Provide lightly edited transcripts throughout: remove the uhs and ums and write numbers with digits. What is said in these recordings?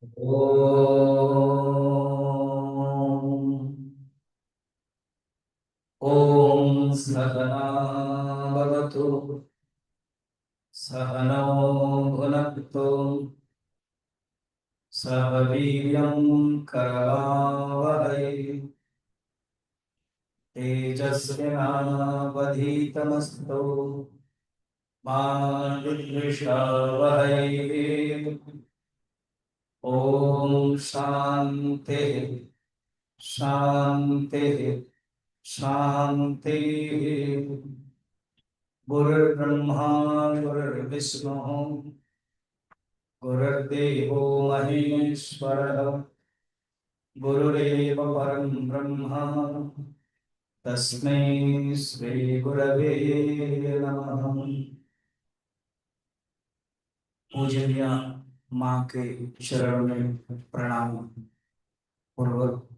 ॐ ॐ सहना भवतु सहनौ भुनक्तु सह वीर्यं करवावहै तेजस्विनावधीतमस्तु मा विद्विषावहै। ॐ शान्ति शान्ति शान्ति। गुरुर्ब्रह्मा गुरुर्विष्णुः गुरुर्देवो महेश्वरः गुरुरेव परं ब्रह्म तस्मै श्री गुरवे नमः। पूजनीय माँ के शरण में प्रणाम पूर्वक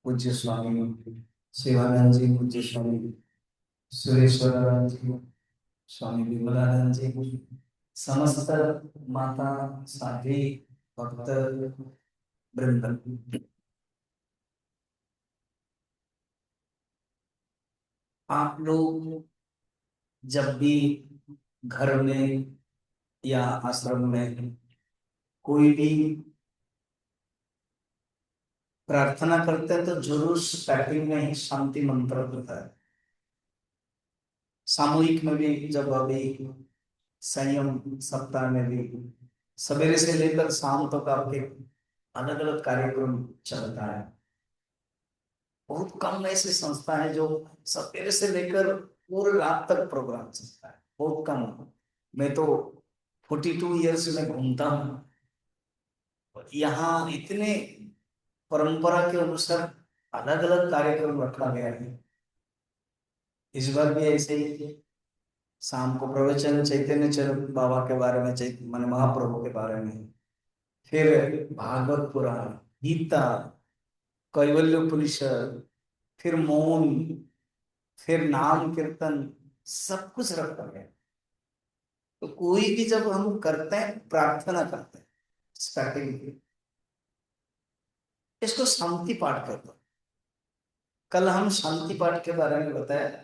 पूज्य स्वामी शिवानंद जी, पूज्य स्वामी सुरेश्वरानंद जी, स्वामी विमलानंद जी, समस्त माता साध्वी भक्त वृंद, आप लोग जब भी घर में या आश्रम में कोई भी प्रार्थना करते हैं तो जरूर स्टार्टिंग में ही शांति मंत्र होता है। सामूहिक में भी जब अभी संयम सप्ताह में भी सवेरे से लेकर शाम तक आपके अलग अलग कार्यक्रम चलता है। बहुत कम ऐसी संस्था है जो सवेरे से लेकर पूरी रात तक प्रोग्राम चलता है, बहुत कम। मैं तो 42 ईयर्स में घूमता हूँ, यहाँ इतने परंपरा के अनुसार अलग अलग कार्यक्रम रखा गया है। इस बार भी ऐसे ही शाम को प्रवचन चैतन्य चरण बाबा के बारे में, माने महाप्रभु के बारे में, फिर भागवत पुराण, गीता, कैवल्य उपनिषद, फिर मौन, फिर नाम कीर्तन, सब कुछ रखा गया। तो कोई भी जब हम करते हैं, प्रार्थना करते हैं स्टार्टिंग, इसको शांति पाठ कहते हैं। कल हम शांति पाठ के बारे में बताया,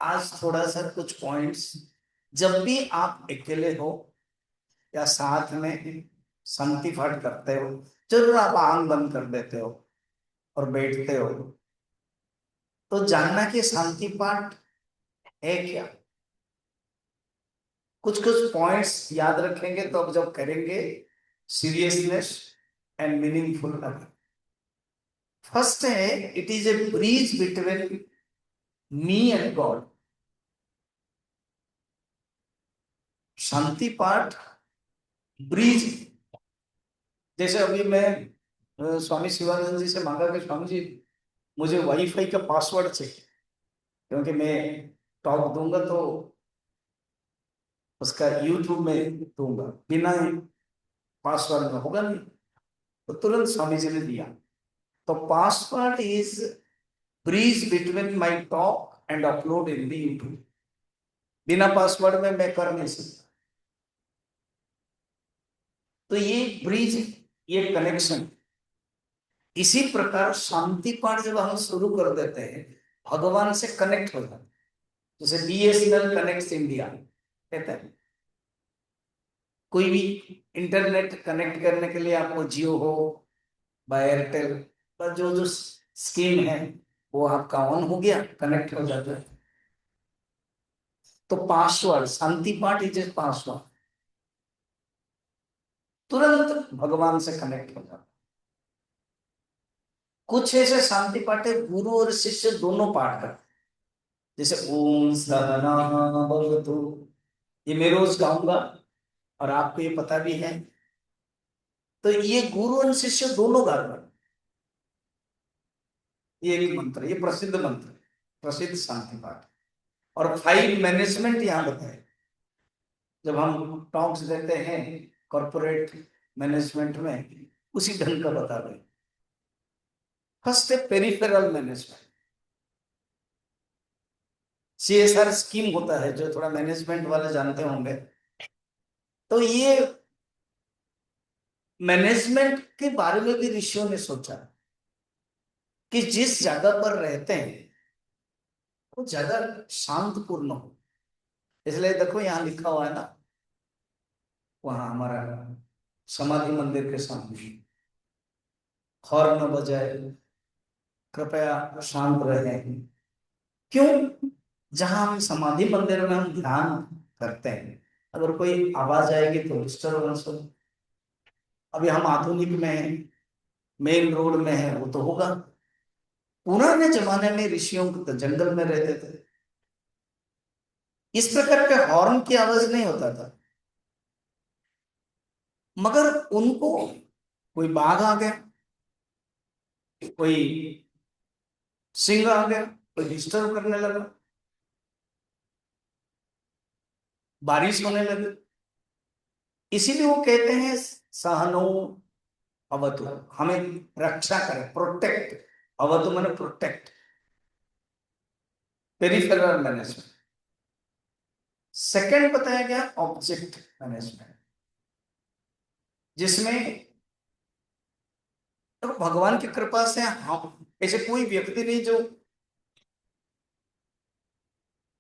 आज थोड़ा सा कुछ पॉइंट्स। जब भी आप अकेले हो या साथ में शांति पाठ करते हो, जरूर आप आंख बंद कर देते हो और बैठते हो, तो जानना कि शांति पाठ है क्या। कुछ कुछ पॉइंट्स याद रखेंगे तो अब जब करेंगे सीरियसनेस एंड मीनिंगफुल लगेगा। फर्स्ट है, it is a bridge between me and God. शांति पाठ ब्रिज, जैसे अभी मैं स्वामी शिवानंद जी से मांगा कि स्वामी जी मुझे वाईफाई का पासवर्ड चाहिए, क्योंकि मैं टॉक दूंगा तो उसका यूट्यूब में दूंगा, बिना पासवर्ड में होगा नहीं। तो तुरंत स्वामी जी ने दिया। तो password is bridge between my talk and upload in the YouTube. बिना पासवर्ड में मैं कर नहीं सकता। तो ये ब्रिज, ये कनेक्शन। इसी प्रकार शांति पाठ जब हम शुरू कर देते हैं, भगवान से कनेक्ट हो जाते हैं। जैसे बीएसएनएल कनेक्ट इंडिया कहते हैं, कोई भी इंटरनेट कनेक्ट करने के लिए आपको जियो हो बाय एयरटेल पर जो जो स्कीम है वो आपका ऑन हो गया, कनेक्ट हो जाता है। तो पासवर्ड, शांति पाठ इज ए पासवर्ड, तुरंत भगवान से कनेक्ट हो जाता। कुछ ऐसे शांति पाठ है गुरु और शिष्य दोनों पाठ करते, जैसे ओम सहना भवतु, ये मैं रोज गाऊंगा और आपको ये पता भी है। तो ये गुरु और शिष्य दोनों गा रहे हैं। ये एक मंत्र, ये प्रसिद्ध मंत्र, प्रसिद्ध शांति पाठ। और 5 मैनेजमेंट यहाँ बताए, जब हम टॉक्स देते हैं कॉर्पोरेट मैनेजमेंट में, उसी ढंग का बता रहे। फर्स्ट है पेरिफेरल मैनेजमेंट। सीएसआर स्कीम होता है, जो थोड़ा मैनेजमेंट वाले जानते होंगे। तो ये मैनेजमेंट के बारे में भी ऋषियों ने सोचा कि जिस जगह पर रहते हैं वो जगह शांतपूर्ण हो। इसलिए देखो यहाँ लिखा हुआ है ना, वहां हमारा समाधि मंदिर के सामने, हॉर्न न बजाए, कृपया शांत रहें। क्यों? जहां हम समाधि मंदिर में हम ध्यान करते हैं, अगर कोई आवाज आएगी तो डिस्टर्बेंस हो। अभी हम आधुनिक में हैं, मेन रोड में है, वो तो होगा। पुराने जमाने में ऋषियों को तो जंगल में रहते थे, इस प्रकार के हॉर्न की आवाज नहीं होता था। मगर उनको कोई बाघ आ गया, कोई सिंह आ गया, कोई डिस्टर्ब करने लगा, बारिश होने लगी, इसीलिए वो कहते हैं सहनो अवतु, हमें रक्षा करे, प्रोटेक्ट। अवतु मैंने प्रोटेक्ट, पेरिफेरल मैनेजमेंट। सेकंड बताया गया ऑब्जेक्ट मैनेजमेंट, जिसमें तो भगवान की कृपा से हम ऐसे कोई व्यक्ति नहीं जो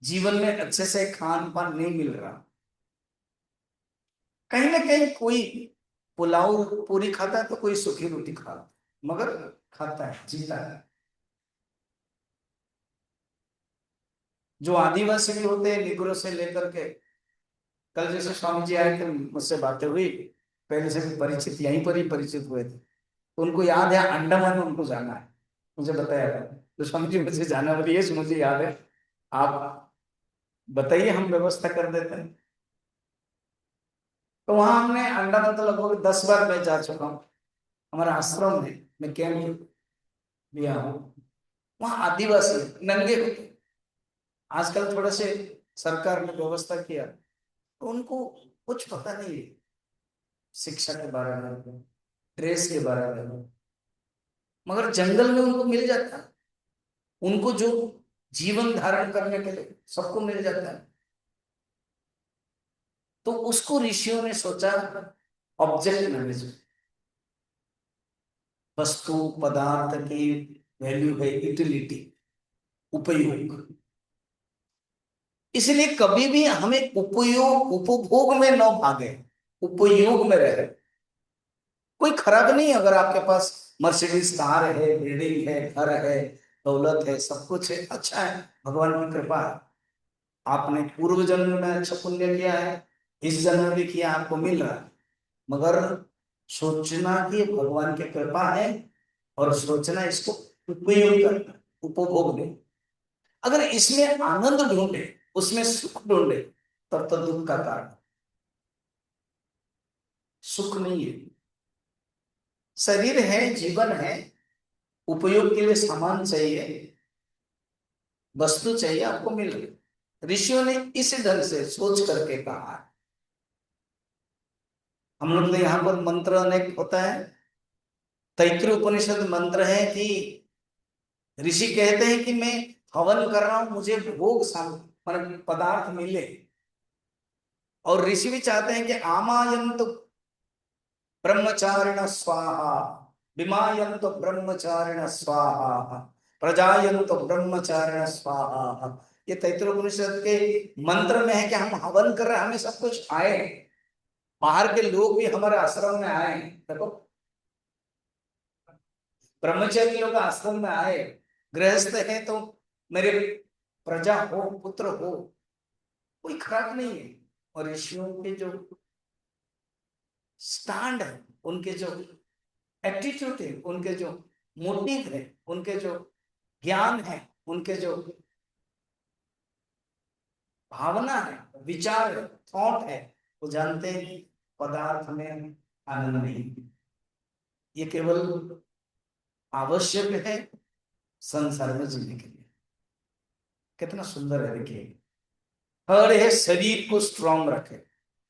जीवन में अच्छे से खान पान नहीं मिल रहा, कहीं ना कहीं कोई पुलाव पूरी खाता है तो कोई सूखी रोटी खाता है, मगर खाता है, जीता है। जो आदिवासी भी होते हैं, निगरों से लेकर के, कल जैसे स्वामी जी आए थे, मुझसे बातें हुई, पहले से भी परिचित, यहीं पर ही परिचित हुए थे, तो उनको याद है अंडमान उनको जाना है, मुझे बताया था। तो स्वामी जी मुझे जाना बोलिए, मुझे याद है, आप बताइए हम व्यवस्था कर देते हैं। तो वहां हमने अंडमान तो लगभग 10 बार मैं जा चुका हूँ, हमारे आश्रम में मैं कैंप लिया हूँ। वहां आदिवासी नंगे होते, आजकल थोड़े से सरकार ने व्यवस्था किया, तो उनको कुछ पता नहीं है शिक्षा के बारे में, ड्रेस के बारे में, मगर जंगल में उनको मिल जाता है, उनको जो जीवन धारण करने के लिए सबको मिल जाता है। तो उसको ऋषियों ने सोचा ऑब्जेक्ट मैनेजमेंट, वस्तु पदार्थ की वैल्यू है यूटिलिटी, उपयोग। इसलिए कभी भी हमें उपयोग उपभोग में न भागे, उपयोग में रहे। कोई खराब नहीं, अगर आपके पास मर्सिडीज कार है, बिल्डिंग है, घर है, दौलत है, सब कुछ है, अच्छा है, भगवान की कृपा है। आपने पूर्व जन्म में अच्छा पुण्य किया है, इस जन्म भी किया, आपको मिल रहा है। मगर सोचना कि भगवान की कृपा है, और सोचना इसको उपयोग करना, उपभोग नहीं। अगर इसमें आनंद ढूंढे, उसमें सुख ढूंढे, तब तो दुख का कारण, सुख नहीं है। शरीर है, जीवन है, उपयोग के लिए सामान चाहिए, वस्तु चाहिए, आपको मिल रही। ऋषियों ने इस ढंग से सोच करके कहा है। हम लोग तो यहाँ पर मंत्र अनेक होता है, तैत्तिरीय उपनिषद मंत्र है कि ऋषि कहते हैं कि मैं हवन कर रहा हूं, मुझे भोग पदार्थ मिले, और ऋषि भी चाहते हैं कि आमायंत ब्रह्मचारिण स्वाहा, विमायंत ब्रह्मचारिण स्वाहा, प्रजायंत ब्रह्मचारिण स्वाहा। ये तैत्तिरीय उपनिषद के मंत्र में है कि हम हवन कर रहे हैं, हमें सब कुछ आए, बाहर के लोग भी हमारे आश्रम में आए। देखो, ब्रह्मचारी लोग आश्रम में आए, गृहस्थ है तो मेरे प्रजा हो, पुत्र हो, कोई खराब नहीं है। और ऋषियों के जो स्टैंड है, उनके जो एटीट्यूड है, उनके जो मोटिव है, उनके जो ज्ञान है, उनके जो भावना है, विचार है, थॉट है, वो जानते हैं कि पदार्थ में आनंद नहीं, ये केवल आवश्यक है संसार में जीने के लिए। कितना सुंदर है, देखिए, हर है शरीर को स्ट्रांग रखे,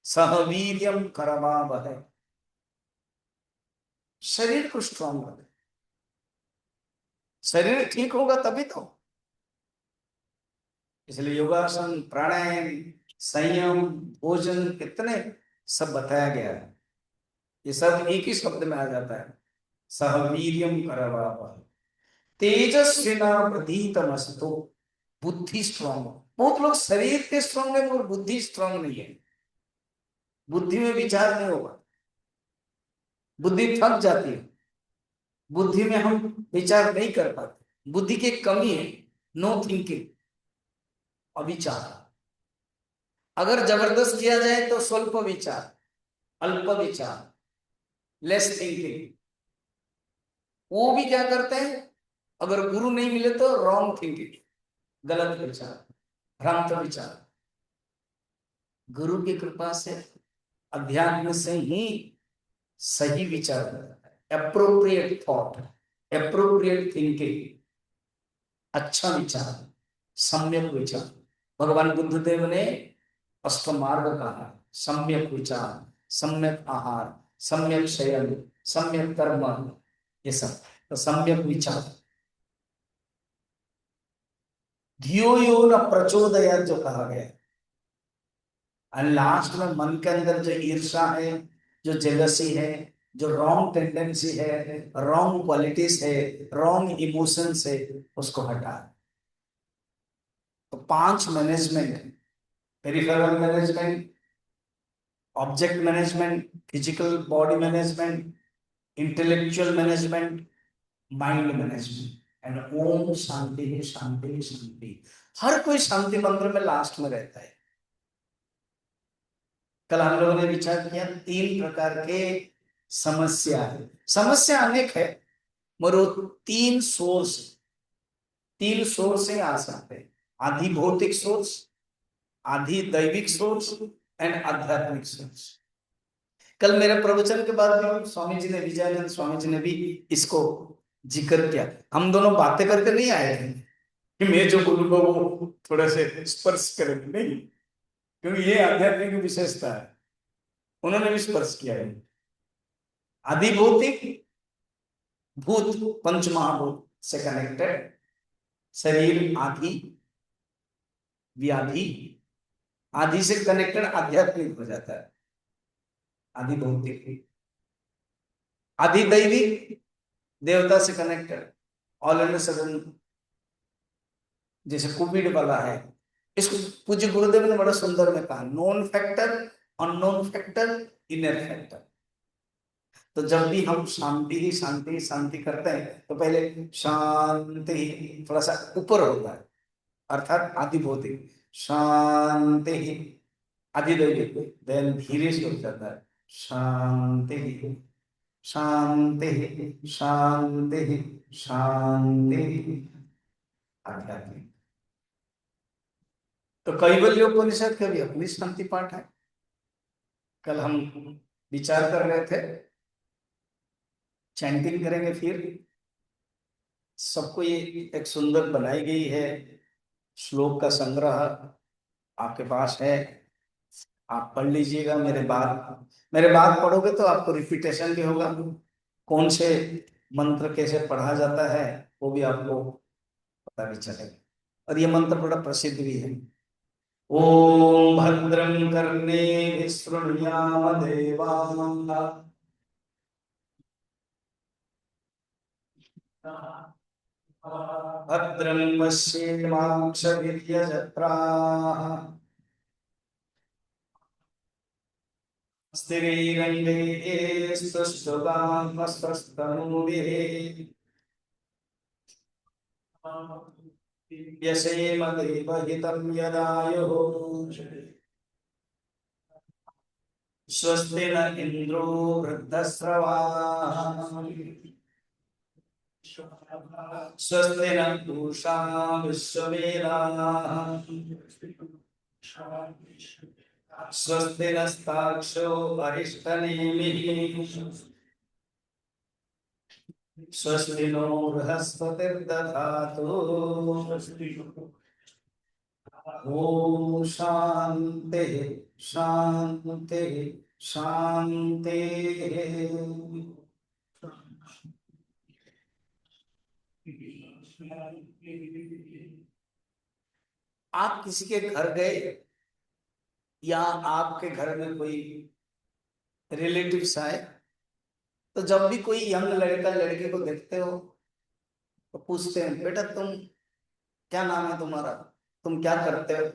सहवीर्यम करवावहै, शरीर को स्ट्रांग रखे। शरीर ठीक होगा तभी तो, इसलिए योगासन, प्राणायाम, संयम, भोजन, कितने सब बताया गया है। ये सब एक ही शब्द में आ जाता है। सह वीर्यम करवावहै तेजस्विनावधीतमस्तु। बुद्धि स्ट्रांग। बहुत लोग शरीर के स्ट्रांग है मगर बुद्धि स्ट्रांग नहीं है। बुद्धि में विचार नहीं होगा, बुद्धि थक जाती है, बुद्धि में हम विचार नहीं कर पाते, बुद्धि की एक कमी है, नो थिंकिंग, अविचार। अगर जबरदस्त किया जाए तो स्वल्प विचार, अल्प विचार, लेस थिंकिंग। वो भी क्या करते हैं, अगर गुरु नहीं मिले तो रॉन्ग थिंकिंग, गलत विचार, भ्रांत विचार। गुरु की कृपा से, अध्यात्म से ही सही विचार होता है, अप्रोप्रिएट थॉट, अप्रोप्रिएट थिंकिंग, अच्छा विचार, सम्यक विचार। भगवान बुद्धदेव ने अष्टमार्ग कहा, सम्यक विचार, सम्यक आहार, सम्यक शयन, सम्यक कर्म, ये सब। तो सम्यक विचार, धियो यो न प्रचोदयात् जो कहा गया। और लास्ट में मन के अंदर जो ईर्षा है, जो जेलसी है, जो रॉन्ग टेंडेंसी है, रॉन्ग क्वालिटीज है, रॉन्ग इमोशंस है, उसको हटा। तो 5 management, peripheral management, object management, physical body management, intellectual management, mind management. And Om shanti shanti shanti. हर कोई शांति मंत्र में लास्ट में रहता है। कल हम लोगों ने विचार किया 3 प्रकार के समस्या है। समस्या अनेक है मगर वो 3 सोर्स से आ सकते हैं। आधि भौतिक सोर्स, आधि दैविक सोर्स एंड आध्यात्मिक सोर्स। कल मेरे प्रवचन के बाद भी स्वामी जी ने, विजयानंद स्वामी जी ने भी इसको जिक्र किया। हम दोनों बातें करके नहीं आए थे कि मैं जो बोलूंगा वो थोड़ा से स्पर्श करेंगे, नहीं, क्योंकि ये आध्यात्मिक विशेषता है। उन्होंने भी स्पर्श किया है। आदि भौतिक, भूत, पंच महाभूत से कनेक्टेड, शरीर आदि, व्याधि, आदि से कनेक्टेड आध्यात्मिक हो जाता है। आदि भौतिक, आदि दैविक, देवता से कनेक्टेड। ऑल एंड सडन जैसे कोविड वाला है, इसको पूज्य गुरुदेव ने बड़ा सुंदर में कहा, non factor, unknown factor, inner factor. तो जब भी हम शांति ही शांति शांति करते हैं तो पहले शांति थोड़ा सा ऊपर होता है, अर्थात आदि भौतिक शांति, आदि दैविक देन धीरे से हो जाता है शांति शांति शांति शांति, आध्यात्मिक। तो कैवल्योपनिषद का भी अपनी शांति पाठ है। कल हम विचार कर रहे थे, चैंटिंग करेंगे फिर। सबको ये एक सुंदर बनाई गई है श्लोक का संग्रह, आपके पास है, आप पढ़ लीजिएगा। मेरे बाद पढ़ोगे तो आपको रिपीटेशन भी होगा, कौन से मंत्र कैसे पढ़ा जाता है वो भी आपको पता भी चलेगा। और ये मंत्र बड़ा प्रसिद्ध भी है। ओम भद्रं कर्णे शृणुयाम देवाः, भद्रं पश्येमाक्षभिर्यजत्राः, स्थिरैरङ्गैस्तुष्टुवामस्तस्तनूभिः, व्यसेम देवहितं यदायुः। स्वस्ति न इंद्रो वृद्धस्रवाः, स्वस्ति न पूषा विश्ववेदाः, स्वस्ति नस्ताक्षो अरिष्टनेमिः, स्वस्ति नो बृहस्पतिर्दधातु। ओम शांति शांति शांति। आप किसी के घर गए या आपके घर में कोई रिलेटिव्स आए, तो जब भी कोई यंग लड़का लड़के को देखते हो तो पूछते हैं, बेटा तुम क्या नाम है तुम्हारा, तुम क्या करते हो?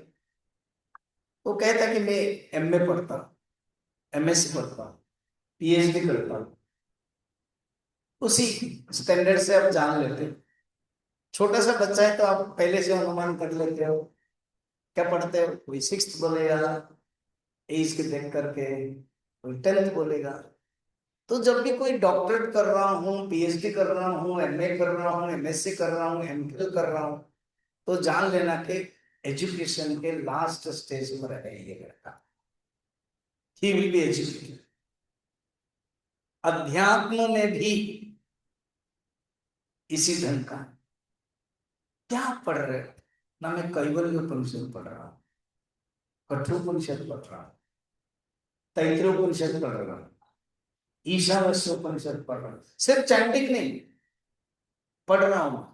वो कहता है कि मैं एमए पढ़ता हूँ, एमएससी पढ़ता हूँ, पीएचडी करता हूँ। उसी स्टैंडर्ड से आप जान लेते हो। छोटा सा बच्चा है तो आप पहले से अनुमान कर लेते हो क्या पढ़ते हो। कोई सिक्स बोलेगा एज के देख करके, कोई टेंथ बोलेगा। तो जब भी कोई डॉक्टरेट कर रहा हूँ, पीएचडी कर रहा हूँ, एमए कर रहा हूँ, एमएससी कर रहा हूँ, एमफिल कर रहा हूँ, तो जान लेना कि एजुकेशन के लास्ट स्टेज पर है ये लड़का। He will be educated. अध्यात्म में भी इसी ढंग का। क्या पढ़ रहे हो? ना मैं कैवल्य उपनिषद पढ़ रहा हूँ, कठोपनिषद पढ़ रहा हूँ, तैत्तिरीयोपनिषद पढ़ रहा हूँ, ईशावास्योपनिषद पढ़ रहा हूँ। सिर्फ चैंटिंग नहीं पढ़ रहा हूँ।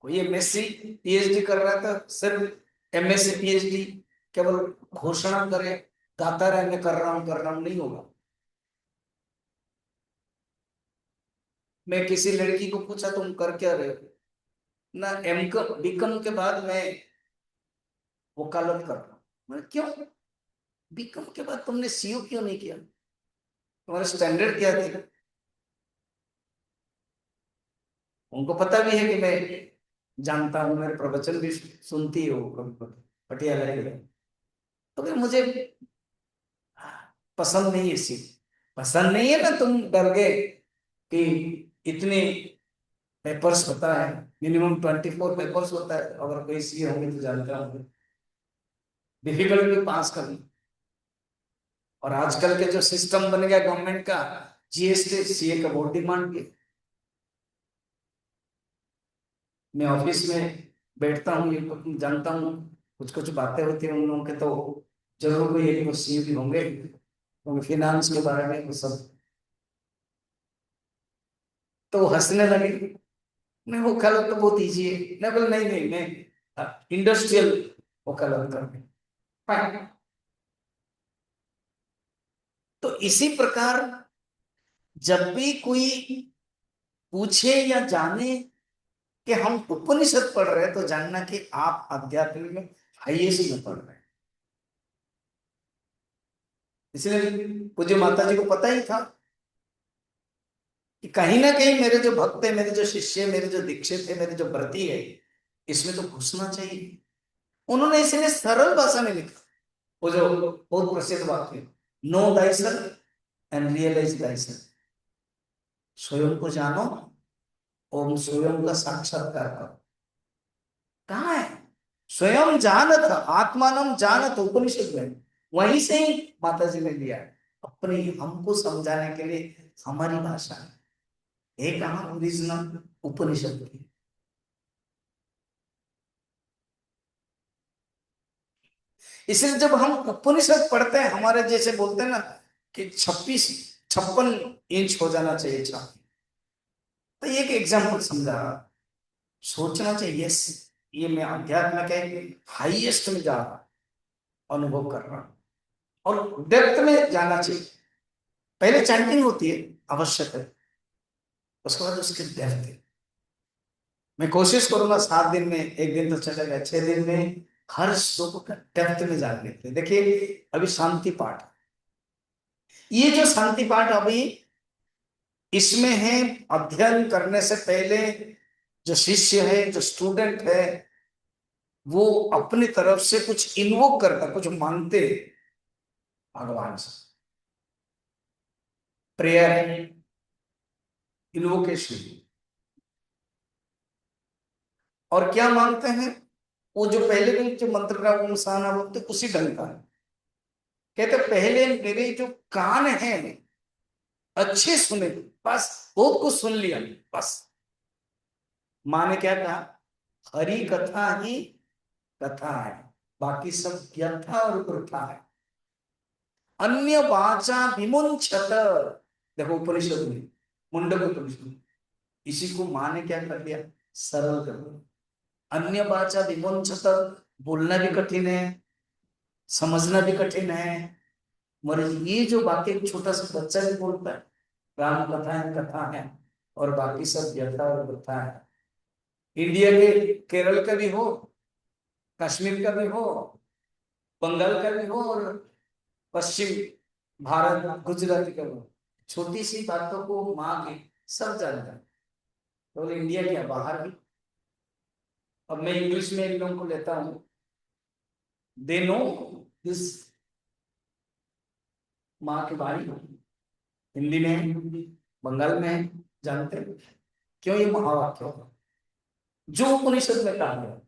कोई एमएससी पीएचडी कर रहा था, सिर्फ एमएससी पीएचडी केवल घोषणा करे, गाता रहे मैं कर रहा हूं नहीं होगा। मैं किसी लड़की को पूछा तुम कर क्या रहे हो, ना एम कम बीकॉम के बाद मैं वकालत कर रहा हूँ। मैं क्यों, बीकॉम के बाद तुमने सीयू क्यों नहीं किया, तुम्हारा स्टैंडर्ड क्या थे? उनको पता भी है कि मैं जानता हूँ, मेरे प्रवचन भी सुनती हो पटियाला के। तो फिर मुझे पसंद नहीं है सीख, पसंद नहीं है ना, तुम डर गए कि इतने पेपर्स होता है, मिनिमम 24 पेपर्स होता है, अगर कोई सीए होंगे तो जानते होंगे, डिफिकल्ट भी पास करना। और आजकल के जो सिस्टम बन गया गवर्नमेंट का, जीएसटी सीए का बहुत डिमांड की। मैं ऑफिस में बैठता हूँ, ये जानता हूँ कुछ कुछ बातें होती हैं उन लोगों के, तो जरूर कोई एक सीए भी होंगे, क्योंकि फिनांस के बारे में वो सब। तो वो हंसने लगे, नहीं वो वकालत तो बहुत इजी है। मैं बोला नहीं नहीं, मैं इंडस्ट्रियल वकालत करने। तो इसी प्रकार जब भी कोई पूछे या जाने कि हम उपनिषद पढ़ रहे हैं, तो जानना कि आप अध्यात्म में हाईएस्ट में पढ़ रहे हैं। इसलिए पूज्य माता जी को पता ही था कि कहीं ना कहीं मेरे जो भक्त है, मेरे जो शिष्य है, मेरे जो दीक्षित है, मेरे जो व्रती है, इसमें तो घुसना चाहिए। उन्होंने इसलिए सरल भाषा में लिखा, वो जो बहुत प्रसिद्ध वाक्य, know thyself and realise thyself। स्वयं को जानो और स्वयं का साक्षात्कार करो। कहाँ है? स्वयं जानत आत्मानम जानत, उपनिषद में वहीं से ही माता जी ने लिया है, अपने हमको समझाने के लिए हमारी भाषा है। एक कहाँ ओरिजिनल उपनिषद की। इसलिए जब हम उपनिषद पढ़ते हैं, हमारे जैसे बोलते हैं ना कि 56-56 इंच हो जाना चाहिए छाती। तो एक एग्जाम्पल समझा, सोचना चाहिए यस, ये मैं अध्यात्म के हाईएस्ट में जा रहा, अनुभव कर रहा हूं, और डेप्थ में जाना चाहिए। पहले चैंटिंग होती है, आवश्यक है, उसके बाद उसके डेप्थ है। मैं कोशिश करूंगा 7 दिन में, एक दिन तो चलेगा, 6 दिन में हर श्लोक का डेप्थ में जान लेते। देखिए अभी शांति पाठ, ये जो शांति पाठ अभी इसमें है, अध्ययन करने से पहले जो शिष्य है, जो स्टूडेंट है, वो अपनी तरफ से कुछ इन्वोक करता, कुछ मांगते भगवान से, प्रेयर, इन्वोकेशन। और क्या मांगते हैं? वो जो पहले दिन जो मंत्र का उनसाना बोलते उसी ढंग का है। कहते पहले मेरे जो कान है अच्छे सुने, बस बहुत कुछ सुन लिया बस। माँ ने क्या कहा? हरि कथा ही कथा है, बाकी सब व्यथा और वृथा है। अन्य वाचा विमुंचत, देखो उपनिषद में, मुंडक उपनिषद, इसी को माँ ने क्या कर दिया? सरल कर दिया। अन्य वाचा विमुंचत, बोलना भी कठिन है, समझना भी कठिन है। मगर ये जो बाकी छोटा सा बच्चा भी बोलता है, राम कथाएं कथा है और बाकी सब व्यथा और वृथा है। इंडिया के केरल का भी हो, कश्मीर का भी हो, बंगाल का भी हो, और पश्चिम भारत गुजराती का भी हो, छोटी सी बातों को माँ के सब जानता है। तो इंडिया क्या, बाहर भी। अब मैं इंग्लिश में इन लोगों को लेता हूँ, दे नो दिस, माँ की वाणी हिंदी में है, बंगाल में है, जानते हैं क्यों? ये महावाक्य होगा जो उपनिषद में कहा गया।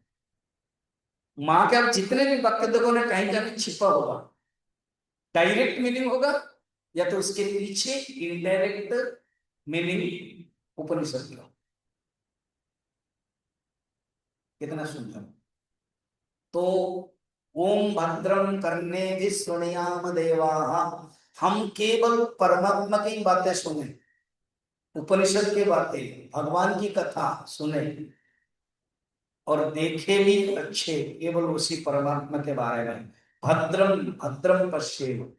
माँ के आप जितने भी वाक्य देखो ना, कहीं कहीं छिपा होगा, डायरेक्ट मीनिंग होगा या तो उसके पीछे इनडायरेक्ट मीनिंग उपनिषद का। कितना सुंदर। तो ओम भद्रम करने भी सुनियाम देवा, हम केवल परमात्मा की बातें सुने, उपनिषद की बातें, भगवान की कथा सुने और देखे भी अच्छे केवल उसी परमात्मा के बारे में। भद्रम भद्रम पश्येम,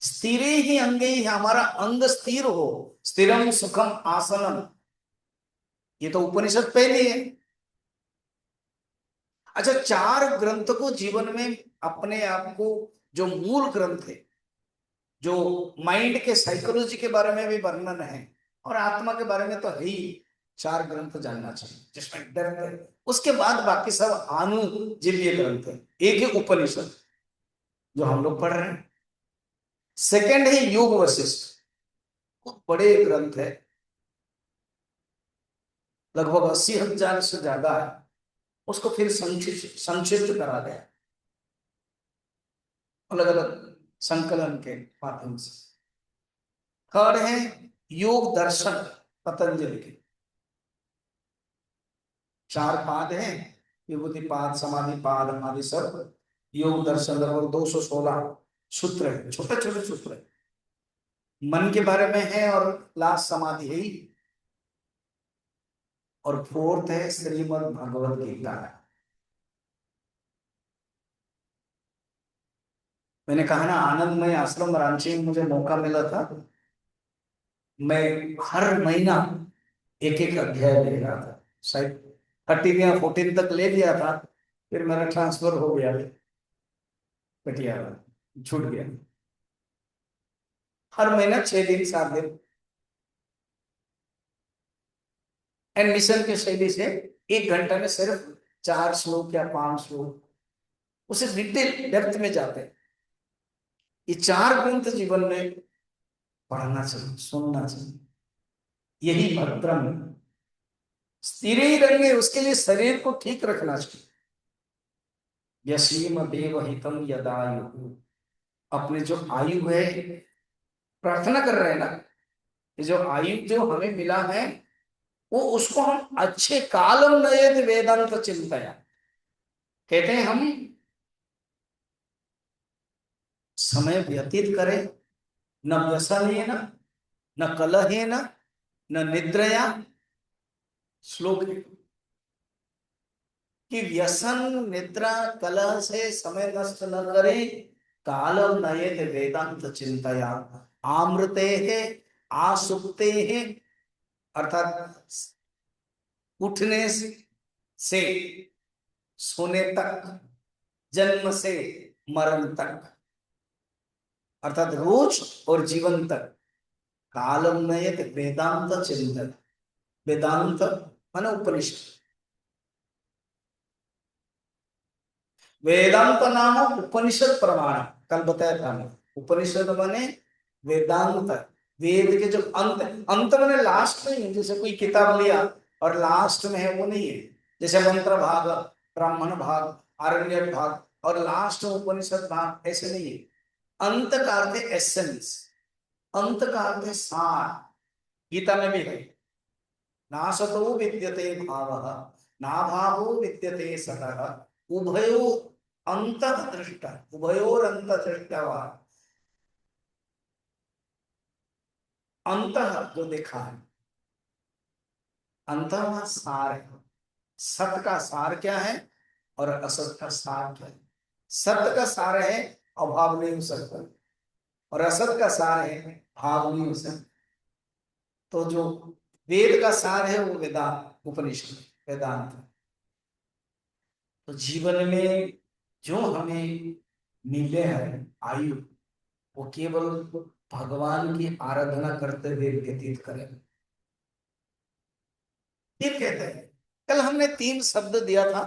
स्थिर ही अंगे ही, हमारा अंग स्थिर हो, स्थिरम सुखम आसनम, ये तो उपनिषद पहले है। अच्छा, चार ग्रंथ को जीवन में अपने आप को, जो मूल ग्रंथ है, जो माइंड के साइकोलॉजी के बारे में भी वर्णन है और आत्मा के बारे में तो है ही, चार ग्रंथ जानना चाहिए जिसमें डर है। उसके बाद बाकी सब अनुजीव्य ग्रंथ है। एक है उपनिषद जो हम लोग पढ़ रहे हैं, सेकंड है योग वशिष्ठ, बहुत बड़े ग्रंथ है, लगभग 80,000 से ज्यादा है। उसको फिर संक्षिप्त संक्षिप्त करा गया अलग अलग संकलन के माध्यम से। थर्ड है योग दर्शन, पतंजलि के, चार पाद हैं, विभूति पाद, समाधि पाद, हमारी सब योग दर्शन, लगभग 216 सूत्र है, छोटे छोटे सूत्र है, मन के बारे में है, और लास्ट समाधि है ही। और फोर्थ है श्रीमद् भगवत गीता है। मैंने कहा ना, आनंदमय आश्रम रांची में मुझे मौका मिला था, मैं हर महीना एक एक अध्याय ले रहा था, शायद 13 या 14 तक ले लिया था, फिर मेरा ट्रांसफर हो गया पटियाला, छूट गया। हर महीना 6 दिन 7 दिन, एडमिशन के शैली से 1 घंटा में सिर्फ 4 श्लोक या 5 श्लोक, उसे डिटेल डेप्थ में जाते हैं। ये चार ग्रंथ जीवन में पढ़ना चाहिए, सुनना चाहिए, यही भद्रम है। स्थिर ही रहेंगे, उसके लिए शरीर को ठीक रखना चाहिए। यशीम देव हितम यदायु, अपने जो आयु है, प्रार्थना कर रहे हैं ना, ये जो आयु जो हमें मिला है, वो उसको हम अच्छे कालम नयेत वेदांत चिंतया, कहते हैं हम समय व्यतीत करें, न व्यसन है ना, न कलह है ना, न निद्रया। श्लोक है कि व्यसन निद्रा कलह से समय नष्ट न करे, कालम नयेत वेदांत चिंतया, आमृते है आसुप्ते है, अर्थात उठने से सोने तक, जन्म से मरण तक, अर्थात रोज और जीवन तक, कालम नयत वेदांत चिंतन, वेदांत माने उपनिषद, वेदांत नाम उपनिषद प्रमाण, कल बताया था मैं, उपनिषद माने वेदांत, वेद के जो अंत, अंत माने लास्ट नहीं, जैसे कोई किताब लिया और लास्ट में है वो नहीं है, जैसे मंत्र भाग, ब्राह्मण भाग, आरण्य भाग और लास्ट में उपनिषद भाग, ऐसे नहीं है। अंत का अर्थ है एसेंस, अंत का अर्थ है सार। गीता में भी है, नासतो विद्यते भावः, नाभावो विद्यते सतः, उभयो अंत दृष्टा, उभयोर अंत दृष्टा, अंत जो देखा है, अंत सार है। सत का सार क्या है और असत का सार क्या है? सत्य का सार है अभाव नहीं हो सकता, और असत का सार है भाव नहीं हो सकता। तो जो वेद का सार है वो वेदांत उपनिषद वेदांत। तो जीवन में जो हमें मिले हैं आयु, वो केवल भगवान की आराधना करते हुए व्यतीत करें। फिर कहते हैं, कल हमने 3 शब्द दिया था,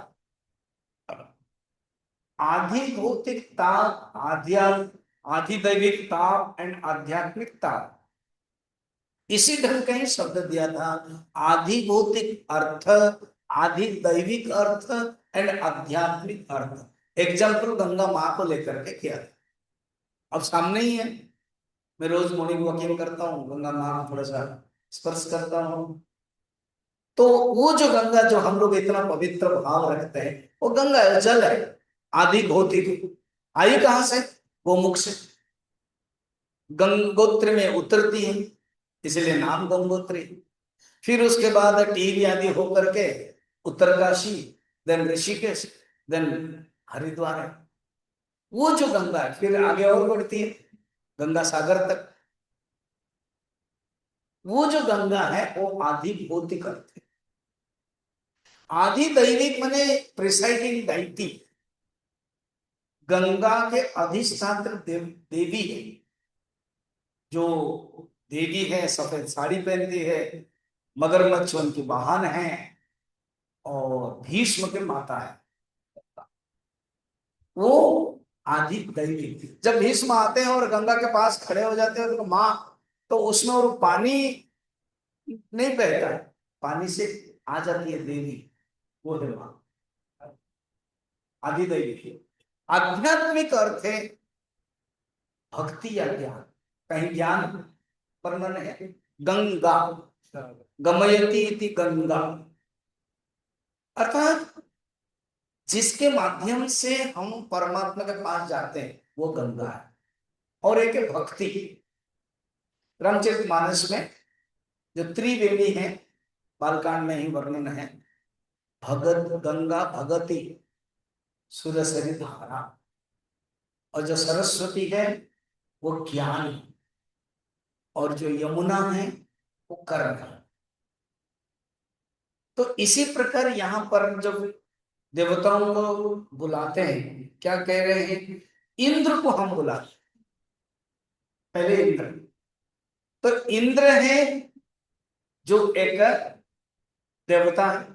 आधि भौतिकता, आधि दैविकता एंड आध्यात्मिकता। इसी ढंग का ही शब्द दिया था, आधि भौतिक अर्थ, आधि दैविक अर्थ एंड आध्यात्मिक अर्थ। एग्जाम्पल गंगा माँ को लेकर के किया था। अब सामने ही है, मैं रोज मॉर्निंग वॉकिंग करता हूँ, गंगा माँ को थोड़ा सा स्पर्श करता हूँ। तो वो जो गंगा जो हम लोग इतना पवित्र भाव रखते हैं, वो गंगा जल है, आदि भौतिक। आई कहां से? गोमुख से, गंगोत्री में उतरती है, इसलिए नाम गंगोत्री। फिर उसके बाद टीवी आदि होकर के उत्तरकाशी, देन ऋषिकेश, देन हरिद्वार है। वो जो गंगा है फिर आगे और बढ़ती है गंगा सागर तक। वो जो गंगा है वो आधि भौतिक अर्थ है। आधि दैविक माने प्रिसाइडिंग डाइटी, गंगा के अधिष्ठात्र देवी है। जो देवी है सफेद साड़ी पहनती है, मगरमच्छ उनकी वाहन है, और भीष्म के माता है, वो आदि दैवी। जब भीष्म आते हैं और गंगा के पास खड़े हो जाते हैं तो माँ, तो उसमें और पानी नहीं बहता है, पानी से आ जाती है देवी, वो है माँ, आदि दैवी। आध्यात्मिक अर्थ है भक्ति या ज्ञान, कहीं ज्ञान वर्णन है। गंगा गमयती इति गंगा, अर्थात जिसके माध्यम से हम परमात्मा के पास जाते हैं वो गंगा है। और एक है भक्ति, रामचरितमानस में जो त्रिवेणी है, बालकांड में ही वर्णन है, भगत गंगा भगति सुरसरि धारा। और जो सरस्वती है वो ज्ञान है, और जो यमुना है वो कर्म है। तो इसी प्रकार यहाँ पर जब देवताओं को बुलाते हैं, क्या कह रहे हैं? इंद्र को हम बुलाते, पहले इंद्र। तो इंद्र है जो एक देवता है।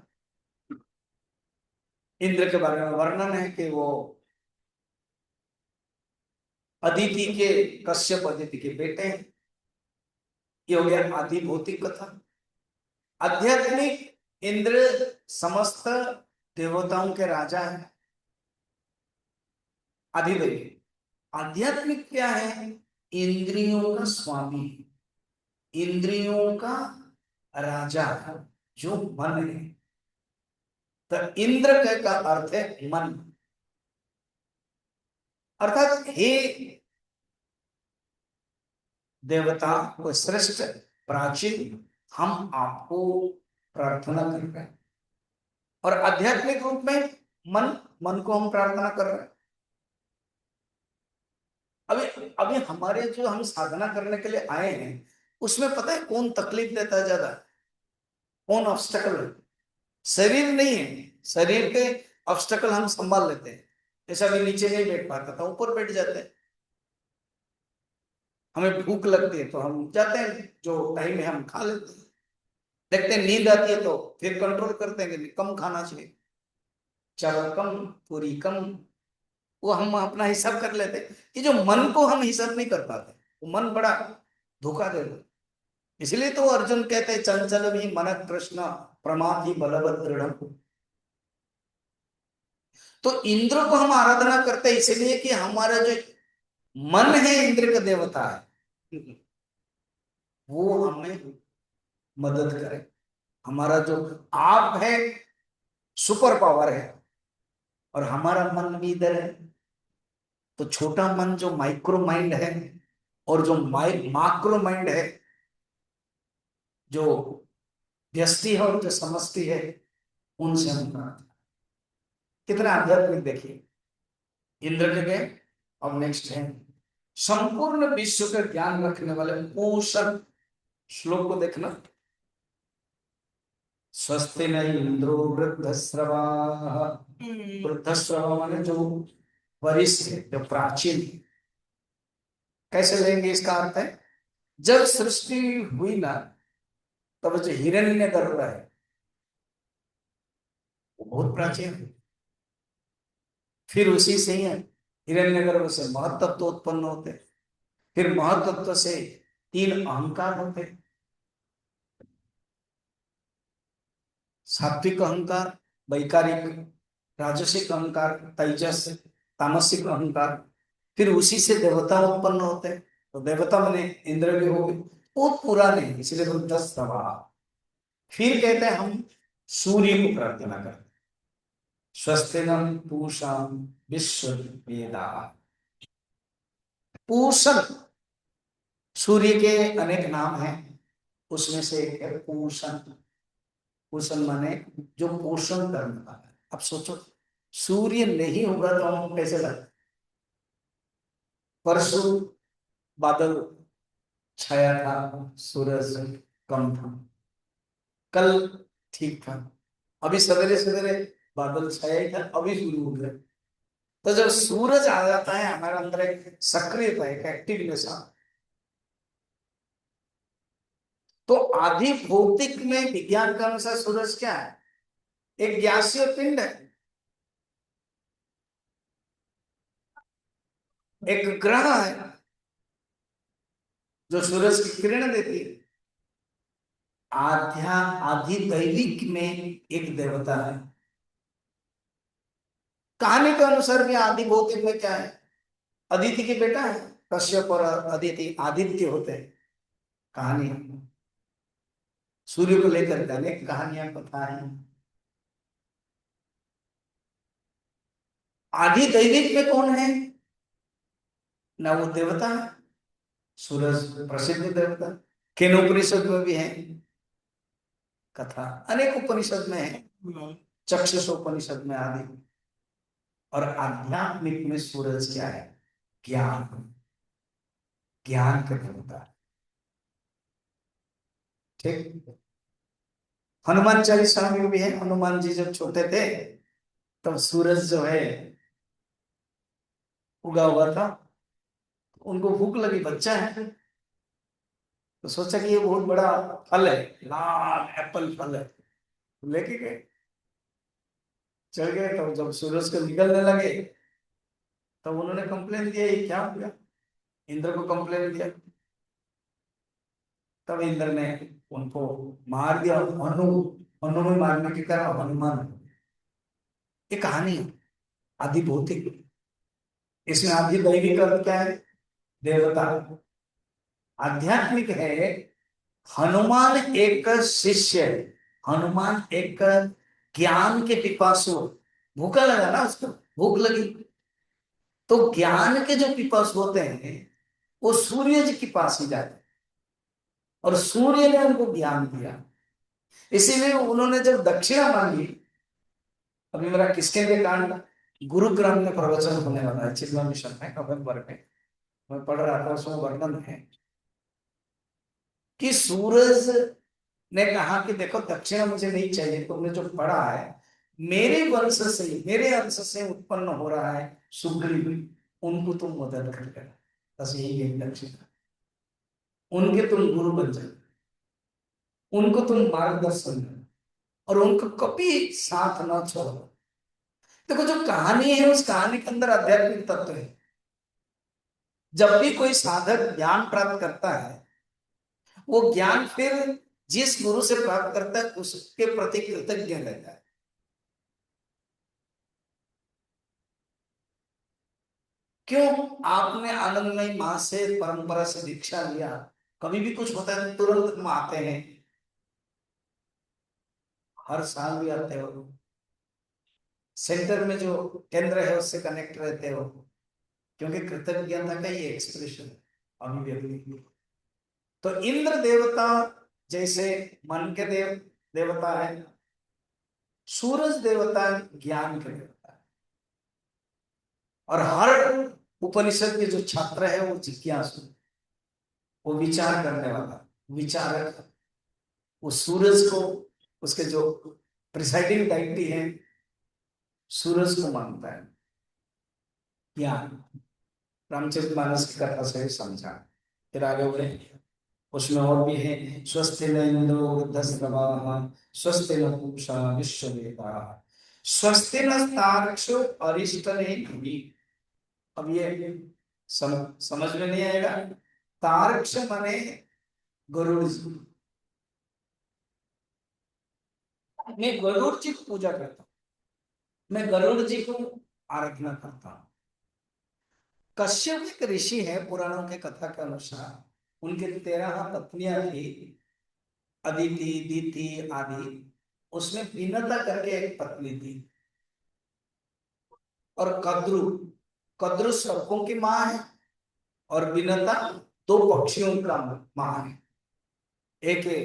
इंद्र के बारे में वर्णन है कि वो अदिति के, कश्यप अदिति के बेटे हैं। ये हो गया आदि भौतिक कथा। आध्यात्मिक, इंद्र समस्त देवताओं के राजा है, अधिदेव। आध्यात्मिक क्या है? इंद्रियों का स्वामी, इंद्रियों का राजा, जो मन है। तो इंद्र का अर्थ है मन, अर्थात हे देवता को श्रेष्ठ प्राचीन, हम आपको प्रार्थना कर रहे हैं। और आध्यात्मिक रूप में मन, मन को हम प्रार्थना कर रहे हैं। अभी अभी हमारे जो हम साधना करने के लिए आए हैं, उसमें पता है कौन तकलीफ देता है ज्यादा, कौन ऑब्स्टेकल है? शरीर नहीं है। शरीर के ऑब्स्टेकल हम संभाल लेते हैं, जैसे अभी नीचे नहीं बैठ पाता था, ऊपर बैठ जाते हैं। हमें भूख लगती है तो हम जाते हैं, जो टाइम है हम खा लेते हैं। देखते हैं नींद आती है तो फिर कंट्रोल करते हैं कि कम खाना चाहिए, चावल कम, पूरी कम, वो हम अपना हिसाब कर लेते हैं। ये जो मन को हम हिसाब नहीं कर पाते, वो मन बड़ा धोखा देता। इसलिए तो अर्जुन कहते हैं चंचल भी मन कृष्ण प्रमाथि बलवत दृढ़। तो इंद्र को हम आराधना करते हैं इसलिए कि हमारा जो मन है, इंद्र का देवता है, वो हमें मदद करे। हमारा जो आप है सुपर पावर है, और हमारा मन भी इधर है। तो छोटा मन जो माइक्रो माइंड है, और जो माक्रो माइंड है, जो व्यष्टि है और जो समष्टि है, उनसे हम प्रार्थना। कितना आध्यात्मिक देखिए, इंद्र के गए। अब नेक्स्ट है संपूर्ण विश्व का ज्ञान रखने वाले पोषण। श्लोक को देखना, स्वस्ति न इंद्रो वृद्धश्रवा। वृद्धश्रवा माने जो वरिष्ठ है, जो प्राचीन है। कैसे लेंगे इसका अर्थ है, जब सृष्टि हुई ना, तब जो हिरण्यगर्भ है वो बहुत प्राचीन है। फिर उसी से ही हिरण्यगर्भ से महतत्व उत्पन्न होते, फिर महतत्व से तीन अहंकार होते, सात्विक अहंकार, वैकारिक, राजसिक अहंकार, तेजस, तामसिक अहंकार। फिर उसी से देवता उत्पन्न होते हैं। तो देवता माने इंद्र भी हो गए, वो पुराने, इसलिए तो 10 सवा। फिर कहते हैं हम सूर्य को प्रार्थना करते, स्वस्तिनम पूषा विश्व वेदा। पूषण, सूर्य के अनेक नाम हैं, उसमें से एक है पूषण। पूषण माने जो पोषण करने वाला है। अब सोचो, सूर्य नहीं होगा तो हम कैसे लगते। परसों बादल छाया था, सूरज कम था, कल ठीक था, अभी सवेरे सवेरे बादल छाया ही था, अभी शुरू हो गया। तो जब सूरज आ जाता है हमारे अंदर एक सक्रियता, एक एक्टिवनेस। तो आधि भौतिक में विज्ञान का अनुसार सूरज क्या है, एक गैसीय पिंड है, एक ग्रह है जो सूरज की किरण देती है। आध्या आधि दैविक में एक देवता है। कहानी के अनुसार भी आदि भौतिक में क्या है, अदिति के बेटा है, कश्यप और अदिति आदित्य होते हैं। कहानी सूर्य को लेकर के अनेक कहानियां कथा है। आदि दैविक में कौन है, ना वो देवता है, सूरज प्रसिद्ध देवता। किन उपनिषद में भी है कथा, अनेक उपनिषद में है, चक्षुषोपनिषद में आदि। और आध्यात्मिक में सूरज क्या है, ज्ञान, ज्ञान का देवता। ठीक, हनुमान चालीसा में भी है, हनुमान जी जब छोटे थे तब सूरज जो है उगा हुआ था, उनको भूख लगी, बच्चा है, तो सोचा कि ये बहुत बड़ा फल है, लाल एप्पल फल है, तो लेके गए, चल गए। तो जब सूरज को निकलने लगे तब उन्होंने कंप्लेन दिया, ये क्या हो गया, इंद्र को कंप्लेन दिया। तब इंद्र ने उनको मार दिया। हनु, हनु में मारने के कारण हनुमान। ये कहानी है आदि भौतिक। इसमें आदि दैविक अर्थ क्या है, देवता। आध्यात्मिक है, हनुमान एक शिष्य है, हनुमान एक ज्ञान के पिपासु। भूखा लगा ना उसको, भूख लगी, तो ज्ञान के जो पिपासु होते हैं वो सूर्य जी के पास ही जाते हैं, और सूर्य ने उनको ज्ञान दिया। इसीलिए उन्होंने जब दक्षिणा मांगी, अभी मेरा किष्किंध्य कांड गुरुग्राम में प्रवचन होने वाला है चिल्ला मिशन में, नवंबर में, मैं पढ़ रहा था, उसमें वर्णन है कि सूरज ने कहा कि देखो दक्षिणा मुझे नहीं चाहिए, तुमने जो पढ़ा है मेरे वंश से, मेरे अंश से उत्पन्न हो रहा है सुग्रीव, उनको तुम मदद कर देना, बस यही है दक्षिणा। उनके तुम गुरु बन जाओ, उनको तुम मार्गदर्शन दो, और उनको कभी साथ ना छोड़ो। देखो जो कहानी है उस कहानी के अंदर आध्यात्मिक तत्व है। जब भी कोई साधक ज्ञान प्राप्त करता है, वो ज्ञान फिर जिस गुरु से प्राप्त करता है उसके प्रति कृतज्ञ रहता है। क्यों, आपने आनंदमयी मां से परंपरा से दीक्षा लिया, कभी भी कुछ होता है तो तुरंत हम आते हैं, हर साल भी आते हो, सेंटर में जो केंद्र है उससे कनेक्ट रहते हो, क्योंकि कृतज्ञता का ये एक्सप्रेशन है, अभिव्यक्ति। तो इंद्र देवता जैसे मन के देवता है, सूरज देवता ज्ञान के देवता है। और हर उपनिषद के जो छात्र है वो जिज्ञासु, वो विचार करने वाला, विचारक, वो सूरज को, उसके जो प्रिसाइडिंग डाइटी है सूरज को मानता है। या रामचरितमानस की कथा से समझा। फिर आगे बढ़े, उसमें और भी है, स्वस्ति न इंद्रो वृद्धश्रवाः स्वस्ति न पूषा विश्ववेदाः स्वस्ति न तार्क्ष्यो अरिष्टनेमिः भूमि। अब ये समझ में नहीं आएगा। तार्क्ष माने गरुड़ जी। मैं गरुड़ जी की पूजा करता हूँ, मैं गरुड़ जी को आराधना करता हूँ। कश्यप एक ऋषि है, पुराणों के कथा के अनुसार उनके 13 पत्नियां थी, अदिति, दीति आदि। उसमें विनता करके एक पत्नी थी, और कद्रु, कद्रु सर्पों की माँ है, और विनता 2 पक्षियों का माँ है। एक है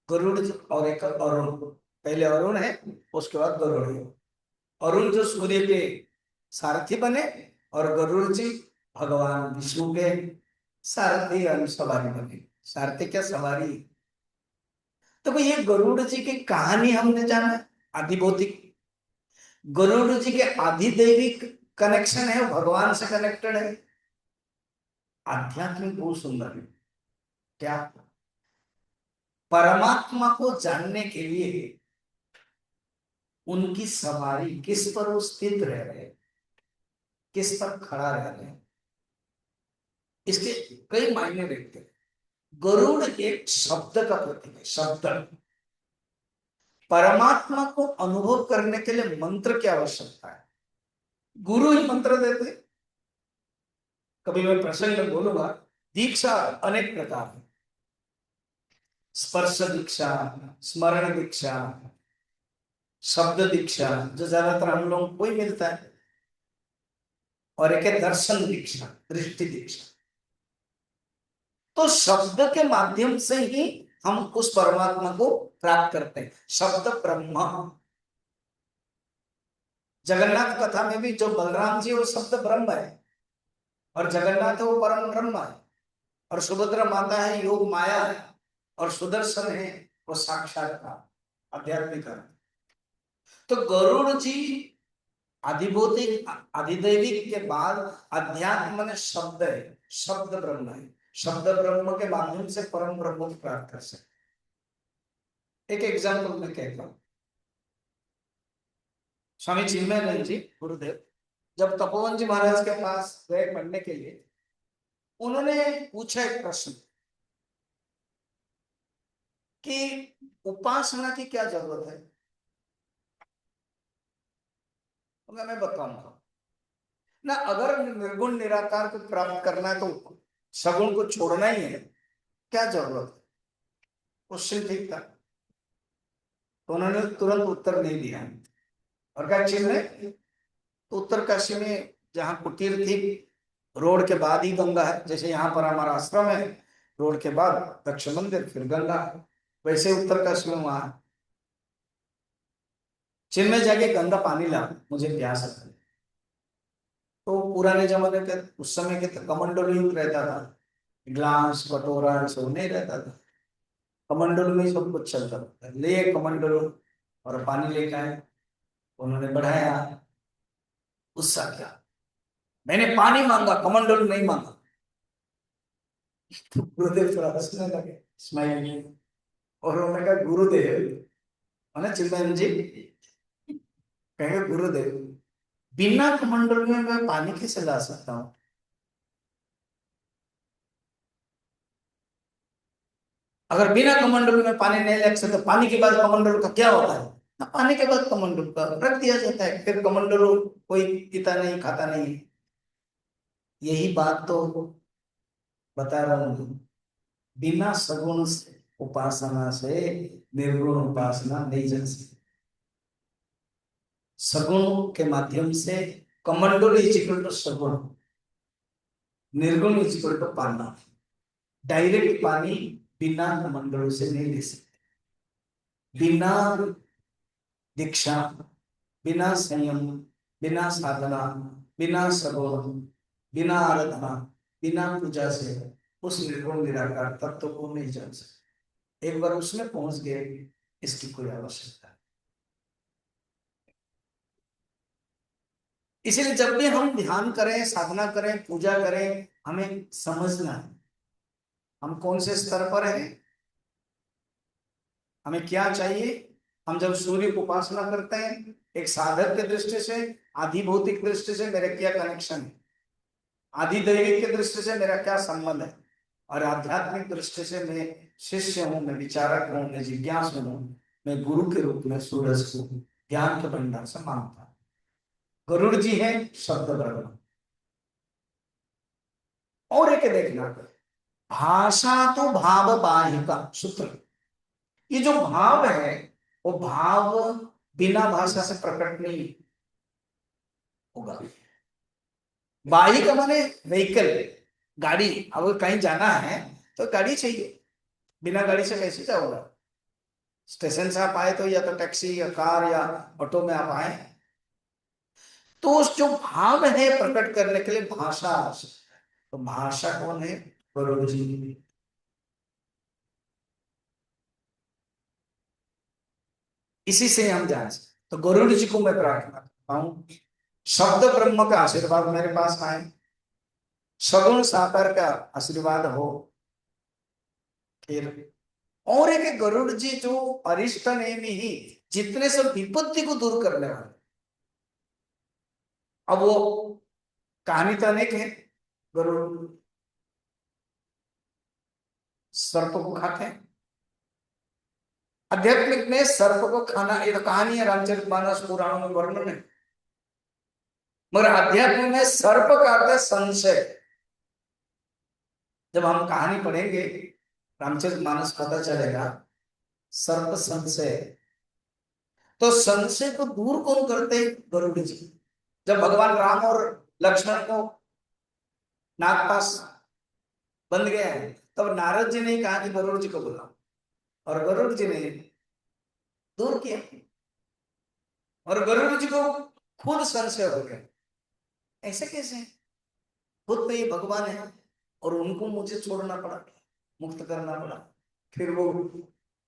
गरुड़ और एक अरुण। पहले अरुण है, उसके बाद गरुड़ है। अरुण जो सूर्य के सारथी बने, और गरुड़ जी भगवान विष्णु के सारथी और सवारी बने। सारथी क्या, सवारी। तो भाई ये गरुड़ जी की कहानी हमने जाना, आदिभौतिक। गरुड़ जी के आधिदैविक कनेक्शन है, भगवान से कनेक्टेड है। आध्यात्मिक बहुत सुंदर है। क्या, परमात्मा को जानने के लिए उनकी सवारी, किस पर वो स्थित रह रहे, किस पर खड़ा रह रहे, इसके कई मायने रखते हैं। गरुड़ एक शब्द का प्रतीक है, शब्द। परमात्मा को अनुभव करने के लिए मंत्र की आवश्यकता है, गुरु ही मंत्र देते। कभी मैं प्रसंग में बोलूंगा, दीक्षा अनेक प्रकार है। स्पर्श दीक्षा, स्मरण दीक्षा, शब्द दीक्षा, जो ज्यादातर हम लोगों को ही मिलता है, और एक है दर्शन दीक्षा, दृष्टि दीक्षा। तो शब्द के माध्यम से ही हम उस परमात्मा को प्राप्त करते हैं। शब्द ब्रह्म। जगन्नाथ कथा में भी जो बलराम जी, वो शब्द ब्रह्म है, और जगन्नाथ है वो परम ब्रह्म है, और सुभद्रा माता है योग माया है, और सुदर्शन है वो साक्षात का आध्यात्मिक है। तो गरुड़ जी आधिभौतिक, अधिदैविक के बाद अध्यात्म में शब्द है, शब्द ब्रह्म है। शब्द ब्रह्म के माध्यम से परम ब्रह्म को प्राप्त कर सकते। एक एग्जाम्पल मैं कहता हूँ। स्वामी चिन्मयानंद जी गुरुदेव जब तपोवन जी महाराज के पास गए पढ़ने के लिए, उन्होंने पूछा एक प्रश्न कि उपासना की क्या जरूरत है। तो मैं बताऊंगा ना, अगर निर्गुण निराकार को प्राप्त करना है तो सगुण को छोड़ना ही है, क्या जरूरत है। क्वेश्चन ठीक था, तो उन्होंने तुरंत उत्तर नहीं दिया, और क्या चिन्ह है। तो उत्तरकाशी में जहाँ कुटीर थी, रोड के बाद ही गंगा है। जैसे यहाँ पर हमारा आश्रम है, रोड के बाद दक्ष मंदिर, फिर गंगा है, वैसे उत्तरकाशी में वहां चिन्ह में जाके गंदा पानी ला, मुझे प्यास है। तो पुराने जमाने के, उस समय के तो कमंडल युग रहता था, ग्लास कटोरा सब नहीं रहता था। कमंडल में ही सब कुछ चलता था। ले कमंडल और पानी लेकर आए, उन्होंने बढ़ाया। गुस्सा क्या, मैंने पानी मांगा, कमंडल नहीं मांगा। तो गुरुदेव थोड़ा हंसने लगे, स्माइल, और उन्होंने कहा गुरुदेव, मैंने चिन्मय जी कहेंगे गुरुदेव, बिना कमंडल में मैं पानी कैसे ला सकता हूँ। अगर बिना कमंडल में पानी नहीं ला सकते, पानी के बाद कमंडल का क्या होता है ना, पानी के बाद कमंडल का रख दिया जाता है, फिर कमंडल कोई पीता नहीं, खाता नहीं। यही बात तो बता रहा हूँ, बिना सगुण उपासना से निर्गुण उपासना नहीं चल सकती। सगुण के माध्यम से कमंडल इज इक्वल टू सगुण, निर्गुण इज इक्वल टू पानी। डायरेक्ट पानी बिना कमंडलों से नहीं ले सकते। बिना दीक्षा, बिना संयम, बिना साधना, बिना सगुण बिना आराधना, बिना पूजा से उस निर्गुण निराकार तत्व को नहीं जान सकते। एक बार उसमें पहुंच गए, इसकी कोई आवश्यकता नहीं। इसीलिए जब भी हम ध्यान करें, साधना करें, पूजा करें, हमें समझना है हम कौन से स्तर पर हैं, हमें क्या चाहिए। हम जब सूर्य को उपासना करते हैं, एक साधक की दृष्टि से, आधि भौतिक दृष्टि से मेरा क्या कनेक्शन है, आदि दैविक की दृष्टि से मेरा क्या संबंध है, और आध्यात्मिक दृष्टि से मैं शिष्य हूं, मैं विचारक हूं, मैं जिज्ञासु हूं, मैं गुरु के रूप में सूरज को ज्ञान के भंडार से मानता हूं। गरुड़ जी है शब्द ब्रह्म। और एक देखना, भाषा तो भाव बाहिका सूत्र, ये जो भाव है वो भाव बिना भाषा से प्रकट नहीं होगा। बाहिक माने व्हीकल, गाड़ी। अब कहीं जाना है तो गाड़ी चाहिए, बिना गाड़ी से कैसे जाओगा। स्टेशन से आप आए तो या तो टैक्सी या कार या ऑटो में आप आए, तो उस जो भाव है प्रकट करने के लिए भाषा आवश्यक है। तो भाषा कौन है, गुरु जी। इसी से हम जान सकते। तो गुरु जी को मैं प्रार्थना करता हूँ, शब्द ब्रह्म का आशीर्वाद मेरे पास आए, सगुण साकार का आशीर्वाद हो। फिर और एक गरुड़ जी जो अरिष्ट नेमी ही, जितने सब विपत्ति को दूर करने वाले। अब वो कहानी तो अनेक है। गरुड़ सर्प को खाते हैं, आध्यात्मिक में सर्प को खाना ये तो कहानी है, रामचरितमानस पुराणों में वर्णन है। मगर आध्यात्म में सर्प का अर्थ है संशय। जब हम कहानी पढ़ेंगे, रामचरितमानस पता चलेगा सर्प संशय। तो संशय को दूर कौन करते हैं, गरुड़ जी। जब भगवान राम और लक्ष्मण को नागपाश बंद गया है, तब नारद जी ने कहा कि गरुड़ जी को बुलाओ, और गरुड़ जी ने दूर किया, और गरुड़ जी को खुद संशय हो गया, ऐसे कैसे, खुद तो ये भगवान है और उनको मुझे छोड़ना पड़ा, मुक्त करना पड़ा। फिर वो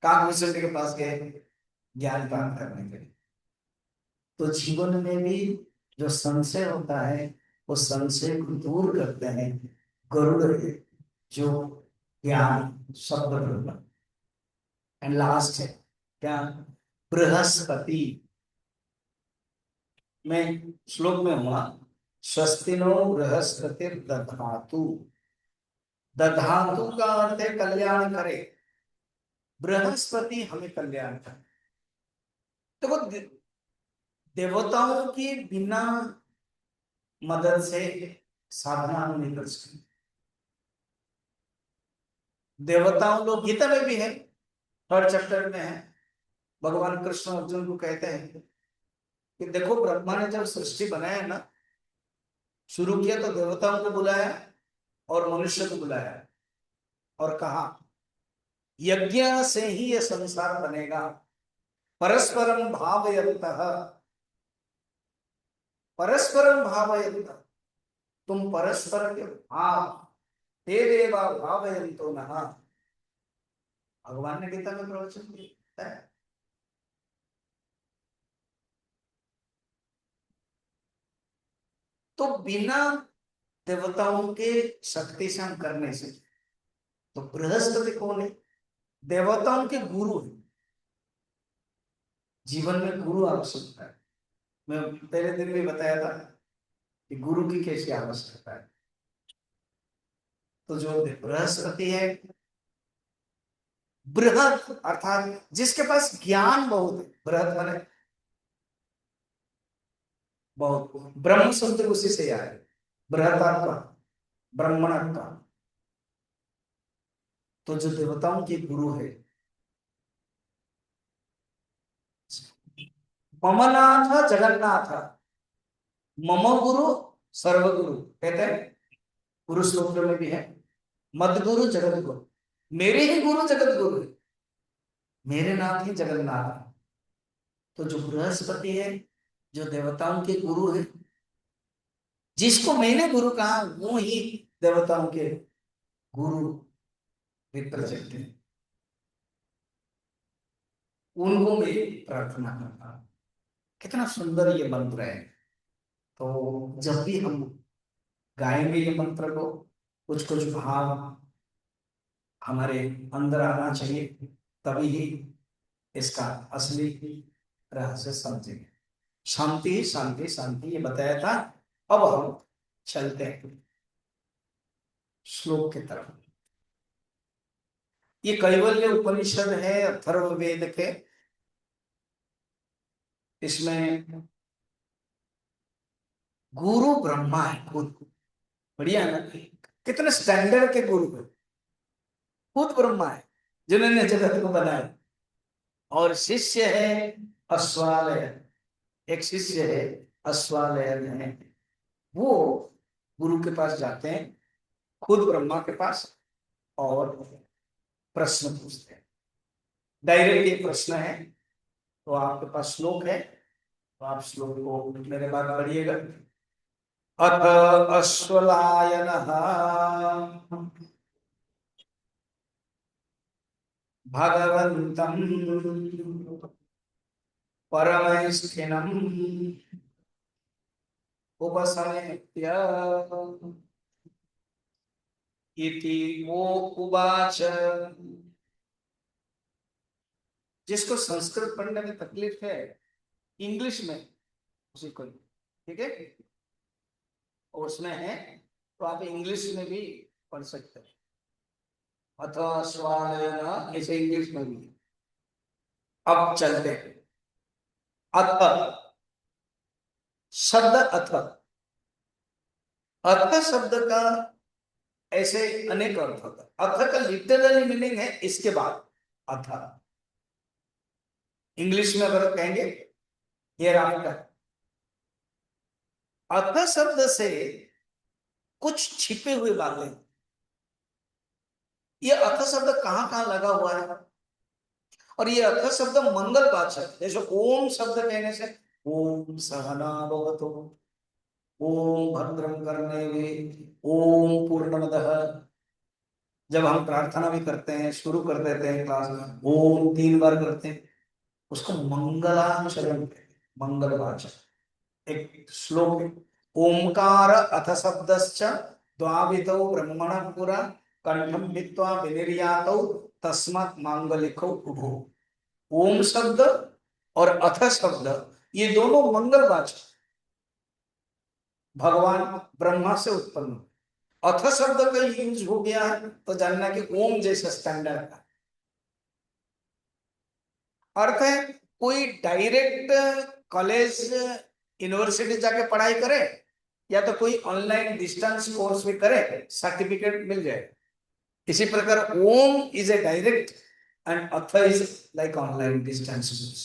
काकभूषण के पास गए ज्ञान प्राप्त करने के लिए। तो जीवन में भी जो संशय होता है, वो संशय को दूर करते हैं गरुड़ है, जो ज्ञान शब्द ब्रह्म। एंड लास्ट है क्या, बृहस्पति। में श्लोक में हुआ, स्वस्तिनो बृहस्पति दधातु। दधातु का अर्थ है कल्याण करे, बृहस्पति हमें कल्याण करे। तो वो देवताओं की बिना मदद से साधना हम नहीं कर सकते। देवताओं लोग गीता में भी है, 3rd चैप्टर में है, भगवान कृष्ण अर्जुन को कहते हैं कि देखो ब्रह्मा ने जब सृष्टि बनाया ना, शुरू किया तो देवताओं को बुलाया और मनुष्य को बुलाया, और कहा यज्ञ से ही यह संसार बनेगा, परस्परम भावयन्तः। परस्परम भावयन्तः, तुम परस्पर के भाव, ते देवा भावयन्तो नः। भगवान ने गीता में प्रवचन दिया है। तो बिना देवताओं के शक्ति से हम कर नहीं सकते। तो बृहस्पति कौन है, देवताओं के गुरु है। जीवन में गुरु आवश्यकता है। मैं पहले दिन भी बताया था कि गुरु की कैसी आवश्यकता है। तो जो बृहस्पति है, बृहद अर्थात जिसके पास ज्ञान बहुत है, बृहद माने बहुत, ब्रह्म शब्द उसी से आया है, बृहदात्मा, ब्रह्मणात्मा। तो जो देवताओं के गुरु है, ममनाथ जगन्नाथ, मम गुरु सर्वगुरु कहते हैं, गुरु सूत्र में भी है, मद गुरु जगत गुरु, मेरे ही गुरु जगत गुरु है, मेरे नाथ ही जगन्नाथ। तो जो बृहस्पति है, जो देवताओं के गुरु है, जिसको मैंने गुरु कहा वो ही देवताओं के गुरु रिप्रेजेंट है, उनको मैं प्रार्थना करता हूं। कितना सुंदर ये मंत्र है। तो जब भी हम गाएंगे ये मंत्र को, कुछ कुछ भाव हमारे अंदर आना चाहिए, तभी ही इसका असली रहस्य समझेंगे। शांति शांति शांति ये बताया था। अब हम चलते हैं श्लोक की तरफ। ये कैवल्य उपनिषद है अथर्ववेद के। इसमें गुरु ब्रह्मा है खुद। बढ़िया है ना? कितने स्टैंडर्ड के गुरु है। खुद ब्रह्मा है जिन्होंने जगत को बनाया, और शिष्य है अश्वालयन। एक शिष्य है अश्वालयन है। वो गुरु के पास जाते हैं, खुद ब्रह्मा के पास, और प्रश्न पूछते हैं। डायरेक्ट ये प्रश्न है। तो आपके पास श्लोक है, तो आप श्लोक को मेरे बाद पढ़िएगा। अथ अश्वलायन भगवन्तं परमैष्ठिनम् उपसमेत्य इति वो उवाच। जिसको संस्कृत पढ़ने में तकलीफ है, इंग्लिश में उसी को, ठीक है, उसमें है, तो आप इंग्लिश में भी पढ़ सकते हैं। अथवा स्वालयन ऐसे इंग्लिश में भी। अब चलते हैं। अथ शब्द, अथ अर्थ शब्द का ऐसे अनेक अर्थ होता है। अर्थ का लिटरली मीनिंग है इसके बाद अथ। इंग्लिश में अगर कहेंगे हियर आफ्टर। अर्थ शब्द से कुछ छिपे हुए बातें। ये अर्थ शब्द कहां कहां लगा हुआ है, और ये अर्थ शब्द मंगलवाचक, जैसे ओम शब्द कहने से ओम सहना भवतु, ओम भद्रं कर्णेभिः, ओम पूर्णमदः। जब हम प्रार्थना भी करते हैं, शुरू कर देते हैं क्लास में, ओम 3 बार करते हैं, उसको मंगलाचरण, मंगलवाचक। एक श्लोक है, ओंकार अथ शब्दश्च द्वाविधौ ब्रह्मण पुरा कंठम भित्वा विनिर्यातौ तस्मात् मांगलिकौ उभो। ओम शब्द और अथ शब्द ये दोनों मंगलवाचक, भगवान ब्रह्मा से उत्पन्न। अथ शब्द का यूज हो गया है तो जानना कि ओम जैसा स्टैंडर्ड का अर्थ है। कोई डायरेक्ट कॉलेज यूनिवर्सिटी जाके पढ़ाई करे, या तो कोई ऑनलाइन डिस्टेंस कोर्स भी करे, सर्टिफिकेट मिल जाए। इसी प्रकार ओम इज ए डायरेक्ट एंड अथ is like online distance course,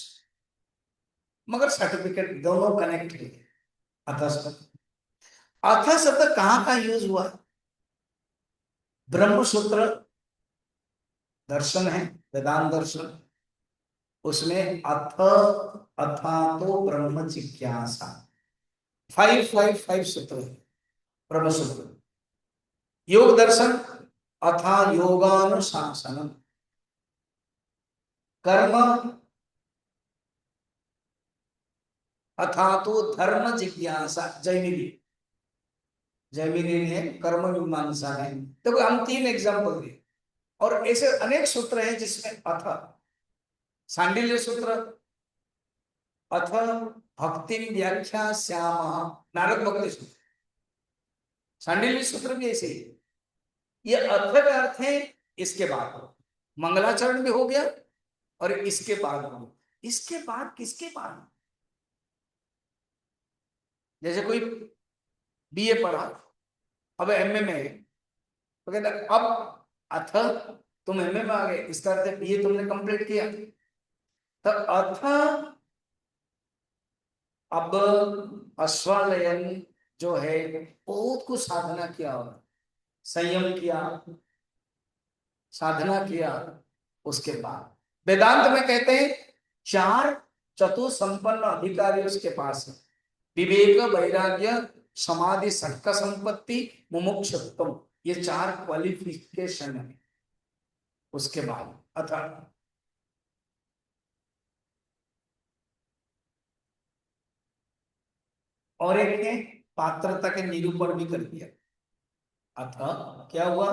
मगर सर्टिफिकेट दोनों कनेक्ट है। अथ शब्द, अथ शब्द कहां का यूज हुआ? ब्रह्म सूत्र दर्शन है, वेदांत दर्शन, उसमें अथ अथा तो ब्रह्म जिज्ञासा 555 सूत्र है। ब्रह्म सूत्र। योग दर्शन अथा योगानुशासनम, कर्म अथा तो धर्म जिज्ञासा, जैमिनी, जैमिनी ने कर्म मीमांसा है। तो हम 3 एग्जाम्पल दिए, और ऐसे अनेक सूत्र हैं जिसमें अथ। सांडिल्य सूत्र अथ भक्ति व्याख्या श्याम, नारद भक्ति सूत्र। सांडिल्य सूत्र भी ऐसे ही। ये अर्थ का अर्थ है इसके बाद मंगलाचरण भी हो गया, और इसके बाद हो, इसके बाद किसके बाद? जैसे कोई बीए पढ़ा, अब एमए में है, तो कहता अब अथ तुम एमए में आ गए, इसका अर्थ बीए तुमने कंप्लीट किया। तो अथ अब अश्वालयन जो है बहुत कुछ साधना किया होगा, संयम किया, साधना किया। उसके बाद वेदांत में कहते हैं 4 चतुर संपन्न अधिकारी उसके पास है, विवेक वैराग्य समाधि, षटक संपत्ति, मुमुक्षुत्व, ये 4 क्वालिफिकेशन है। उसके बाद अथा और एक ने पात्रता के निरूपण भी कर दिया। अथा क्या हुआ?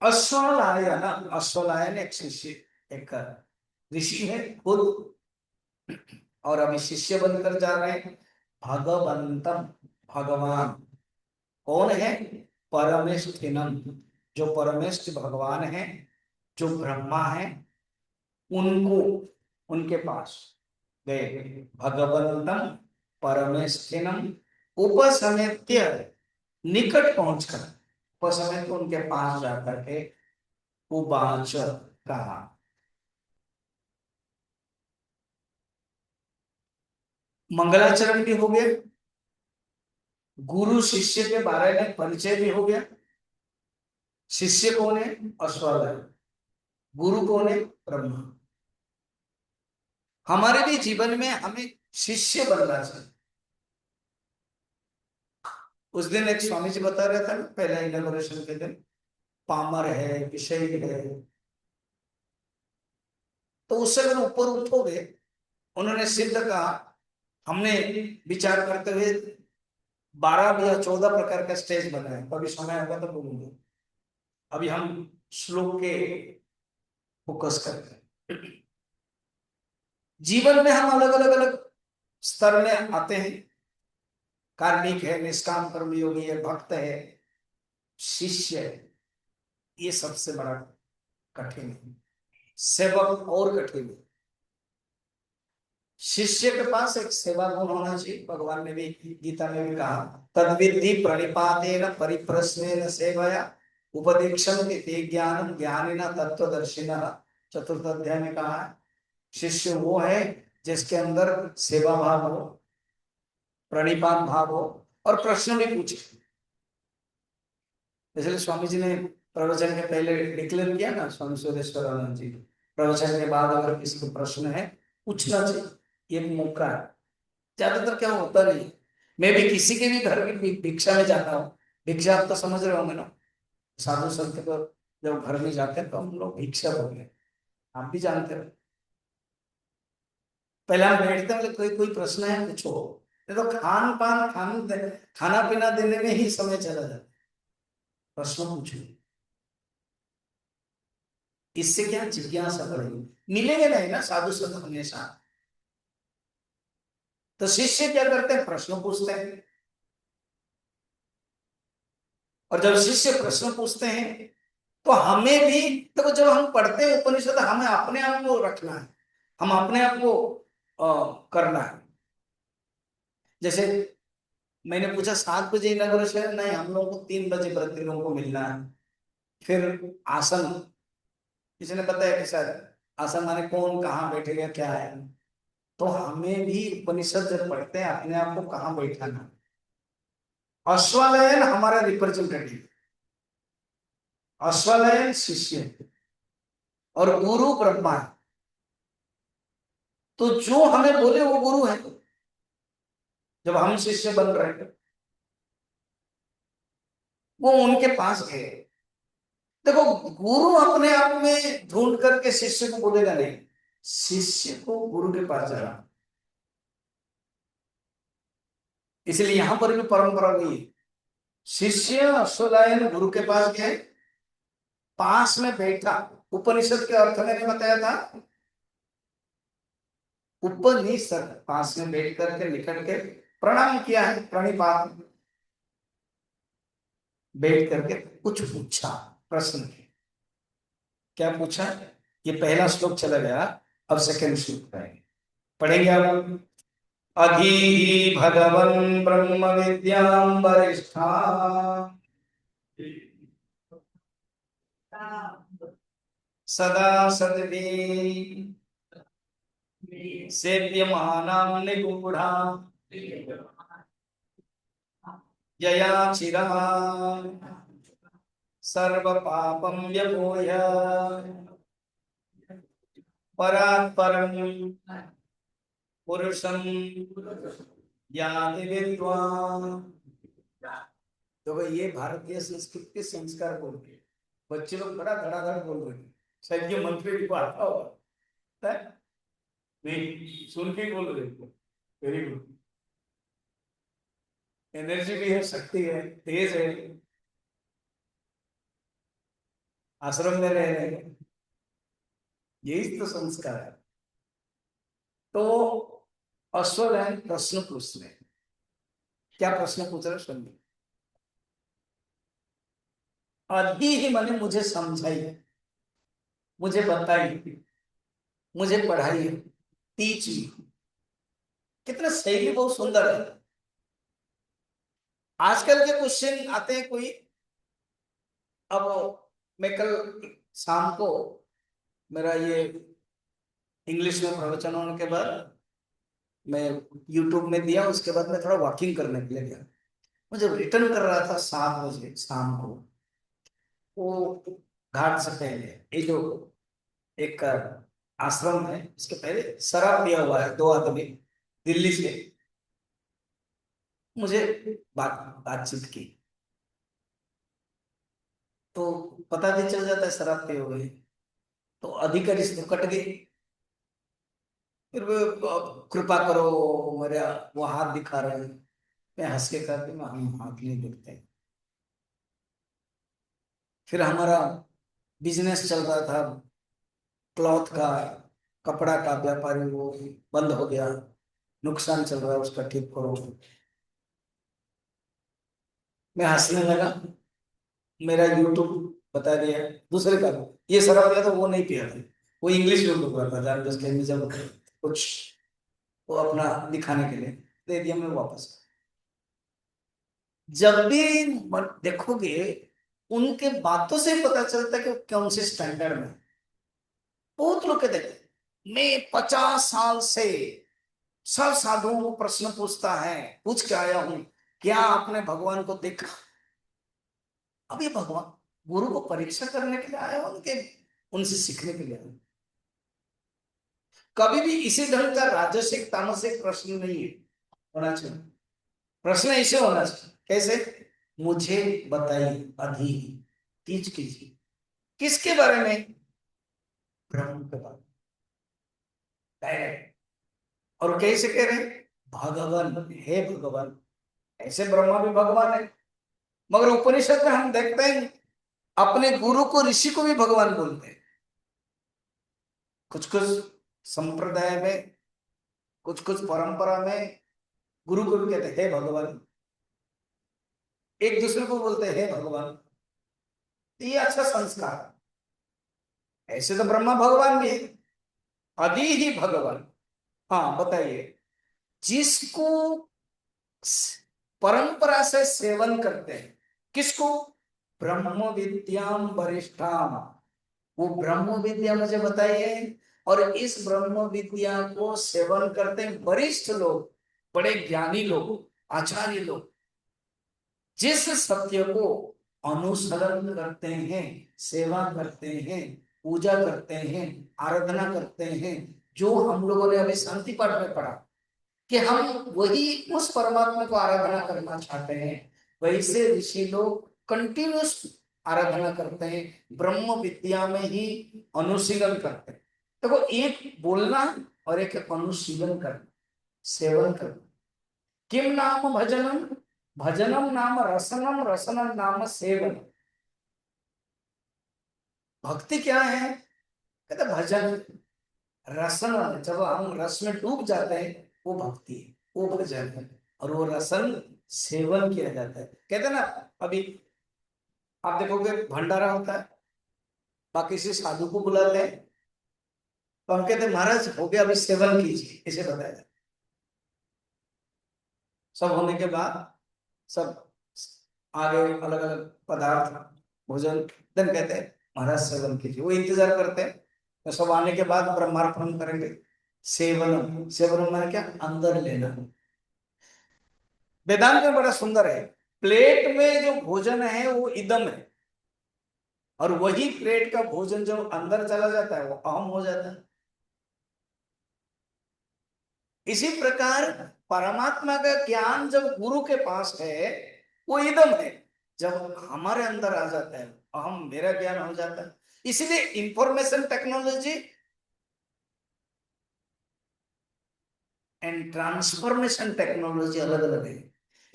अश्वलायन, अश्वलायन एक शिष्य, एक ऋषि है खुद, और अभी शिष्य बनकर जा रहे हैं। भगवंतम, भगवान कौन है? परमेष्ठिनम, जो परमेष्ठ भगवान है, जो ब्रह्मा है, उनको, उनके पास गए। भगवंतम परमेष्ठिनम उपसमेत्य, निकट पहुंचकर, उपसमेत उनके पास जाकर के उवाच कहा। मंगलाचरण भी हो गया, गुरु शिष्य के बारे में परिचय भी हो गया। शिष्य कौन है? अश्वलायन। गुरु कौन है? ब्रह्मा। हमारे भी जीवन में हमें शिष्य बनना चाहिए। उस दिन एक स्वामी जी बता रहे थे ना, पहले इनॉग्रेशन के दिन, पामर है, विषय है, तो उससे अगर ऊपर उठोगे, उन्होंने सिद्ध कहा, हमने विचार करते हुए 12 या 14 प्रकार का स्टेज बनाए, कभी समय होगा तो बोलूंगा। अभी हम श्लोक के फोकस करते हैं। जीवन में हम अलग अलग अलग स्तर में आते हैं। कार्मिक है, निष्काम कर्मयोगी है, भक्त है, शिष्य है, ये सबसे बड़ा कठिन है। सेवक और कठिन है। शिष्य के पास एक सेवा गुण होना चाहिए। भगवान ने भी गीता में भी कहा, तद्विद्धि प्रणिपातेन परिप्रश्नेन सेवया उपदीक्षन्ति ते ज्ञानम ज्ञानिनः तत्त्वदर्शिनः। चतुर्थ अध्याय में कहा है, शिष्य वो है जिसके अंदर सेवा भाव हो, प्रणिपात भाव हो, और प्रश्न भी पूछे। इसलिए स्वामी जी ने प्रवचन के पहले डिक्लेयर किया ना, स्वामी सूर्येश्वरानंद जी, प्रवचन के बाद अगर किसी को प्रश्न है पूछना चाहिए, ये मौका है। ज्यादातर क्या होता नहीं, मैं भी किसी के भी घर में भिक्षा में जाता हूँ, भिक्षा आप तो समझ रहे होंगे ना, साधु संत को जब घर में जाते हैं तो हम लोग भिक्षा बोलते हैं, आप भी जानते हो। पहले हम बैठते हैं, कोई कोई प्रश्न है पूछो, नहीं तो खान पान खाना पीना देने में ही समय चला जाता है, प्रश्न पूछो। इससे क्या जिज्ञासा बढ़ेगी, मिलेंगे नहीं ना साधु संत हमेशा। तो शिष्य क्या करते हैं? प्रश्न पूछते हैं। और जब शिष्य प्रश्न पूछते हैं तो हमें भी, देखो जब हम पढ़ते हैं उपनिषद, हमें अपने आप को रखना है, हम अपने आप को करना है। जैसे मैंने पूछा 7 बजे इनॉग्रेशन, नहीं, हम लोगों को 3 बजे व्रतियों को मिलना है। फिर आसन, किसी ने बताया कि सर आसन माने कौन कहाँ बैठेगा, क्या है। तो हमें भी उपनिषद जब पढ़ते हैं अपने आप को कहाँ बैठाना। अश्वलायन हमारा रिप्रेजेंटेटिव, अश्वलायन शिष्य और गुरु ब्रह्मा है। तो जो हमें बोले वो गुरु है। जब हम शिष्य बन रहे हैं, वो उनके पास गए। देखो, गुरु अपने आप में ढूंढ करके शिष्य को बोलेगा नहीं, शिष्य को गुरु के पास जाना। इसलिए यहां पर भी परंपरा हुई, शिष्य अश्वलायन गुरु के पास गए, पास में बैठा। उपनिषद के अर्थ मैंने बताया था, उपनिषद पास में बैठ करके निकट के प्रणाम किया है, प्रणिपात, बैठ करके कुछ पूछा, प्रश्न। क्या पूछा? ये पहला श्लोक चला गया, अब सेकंड श्लोक पढ़ेंगे। पढ़ेंगे आप, अधीहि भगवन् ब्रह्म विद्यां वरिष्ठा सदा सद्भिः सेव्यमानां निगूढा यया चिरः सर्व पापं व्यपोय परात् परं पुरुषं याति विद्वान्। तो भाई ये भारतीय संस्कृति के संस्कार बोल के बच्चे लोग बड़ा धड़ाधड़ बोल रहे हैं, शायद ये मंत्री जी को आता होगा है? नहीं सुन के ही बोल रहे हैं। Very good. एनर्जी भी है, शक्ति है, तेज है, आश्रम में रह रहे हैं, यही तो संस्कार है। तो अश्वलायन प्रश्न पूछ रहे हैं। क्या प्रश्न पूछ रहे सुनिए। अभी ही मैंने मुझे समझाई, मुझे बताई, मुझे पढ़ाई, टीच मी। कितना शैली बहुत सुंदर है। आजकल के क्वेश्चन आते हैं कोई। अब मैं कल शाम को मेरा ये इंग्लिश में प्रवचन होने के बाद मैं यूट्यूब में दिया, उसके बाद मैं थोड़ा वॉकिंग करने के लिए गया। मुझे रिटर्न कर रहा था 7 बजे शाम को, वो घाट से पहले ये जो एक आश्रम है इसके पहले शराब पिया हुआ है 2 आदमी दिल्ली से, मुझे बातचीत की तो पता भी चल जाता है शराब पिए हुए। तो अधिकारी से कट गई। फिर वो कृपा करो मेरा, वो हाथ दिखा रहे हैं। मैं हंस के कहती हूँ हम हाथ नहीं दिखते। फिर हमारा बिजनेस चल रहा था क्लॉथ का, कपड़ा का व्यापारी, वो बंद हो गया, नुकसान चल रहा है उसका ठीक करो। मैं हंसने लगा। मेरा यूट्यूब बता दिया दूसरे का ये शराब पिया तो वो नहीं पिया था, वो इंग्लिश यूट्यूब कर रहा था, जानबूझ के जब कुछ वो अपना दिखाने के लिए दे दिया, मैं वापस। जब भी देखोगे उनके बातों से ही पता चलता है कि वो कौन से स्टैंडर्ड में। बहुत लोग कहते हैं मैं 50 साल से सब साधुओं को प्रश्न पूछता है, पूछ के आया हूं क्या आपने भगवान को देखा। अब ये भगवान गुरु को परीक्षा करने के लिए आया हो उनके, उनसे सीखने के लिए आया हो? कभी भी इसी ढंग का राजसिक तामसिक प्रश्न नहीं है होना चाहिए। प्रश्न ऐसे होना चाहिए कैसे, मुझे बताइए अधी, टीच कीजिए। किसके बारे में, ब्रह्म के बारे में डायरेक्ट। और कैसे कह रहे हैं, भगवान हे भगवान। ऐसे ब्रह्मा भी भगवान है, मगर उपनिषद में हम देखते हैं अपने गुरु को ऋषि को भी भगवान बोलते हैं। कुछ कुछ संप्रदाय में, कुछ कुछ परंपरा में गुरु को भी कहते हैं हे भगवान, एक दूसरे को बोलते हैं हे भगवान। ये अच्छा संस्कार। ऐसे तो ब्रह्मा भगवान भी है, आदि ही भगवान। हाँ बताइए। जिसको परंपरा से सेवन करते हैं, किसको, ब्रह्म विद्याम वरिष्ठाम, वो ब्रह्म विद्या मुझे बताइए। और इस ब्रह्म विद्या को सेवन करते हैं वरिष्ठ लोग, बड़े ज्ञानी लोग, आचार्य लोग, जिस सत्य को अनुसरण करते हैं, सेवा करते हैं, पूजा करते हैं, आराधना करते हैं। जो हम लोगों ने अभी शांति पाठ में पढ़ा कि हम वही उस परमात्मा को आराधना करना चाहते हैं, वैसे ऋषि लोग कंटिन्यूस आराधना करते हैं, ब्रह्म विद्या में ही अनुशीलन करते हैं। देखो एक बोलना और एक अनुशीलन करना, सेवन करना। किम नाम भजनम, भजनम नाम रसनम, रसनम नाम सेवन। भक्ति क्या है, कहते भजन। रसन, जब हम रस में डूब जाते हैं वो भक्ति है, वो भजन है। और वो रसन सेवन किया जाता है। कहते हैं ना, अभी आप देखोगे भंडारा होता है, बाकी किसी साधु को बुलाते हैं तो हम कहते हैं महाराज हो गया अभी सेवन कीजिए, इसे बताया जाता है। सब होने के बाद सब आगे अलग अलग पदार्थ भोजन, देन कहते हैं महाराज सेवन कीजिए, वो इंतजार करते हैं। तो सब आने के बाद ब्रह्मार्पण करेंगे। सेवन, सेवन माने क्या, अंदर लेना। वेदांत में बड़ा सुंदर है, प्लेट में जो भोजन है वो इदम है, और वही प्लेट का भोजन जब अंदर चला जाता है वो अहम हो जाता है। इसी प्रकार परमात्मा का ज्ञान जब गुरु के पास है वो इदम है, जब हमारे अंदर आ जाता है हम, मेरा ज्ञान हो जाता है। इसलिए information technology and transformation technology अलग अलग है।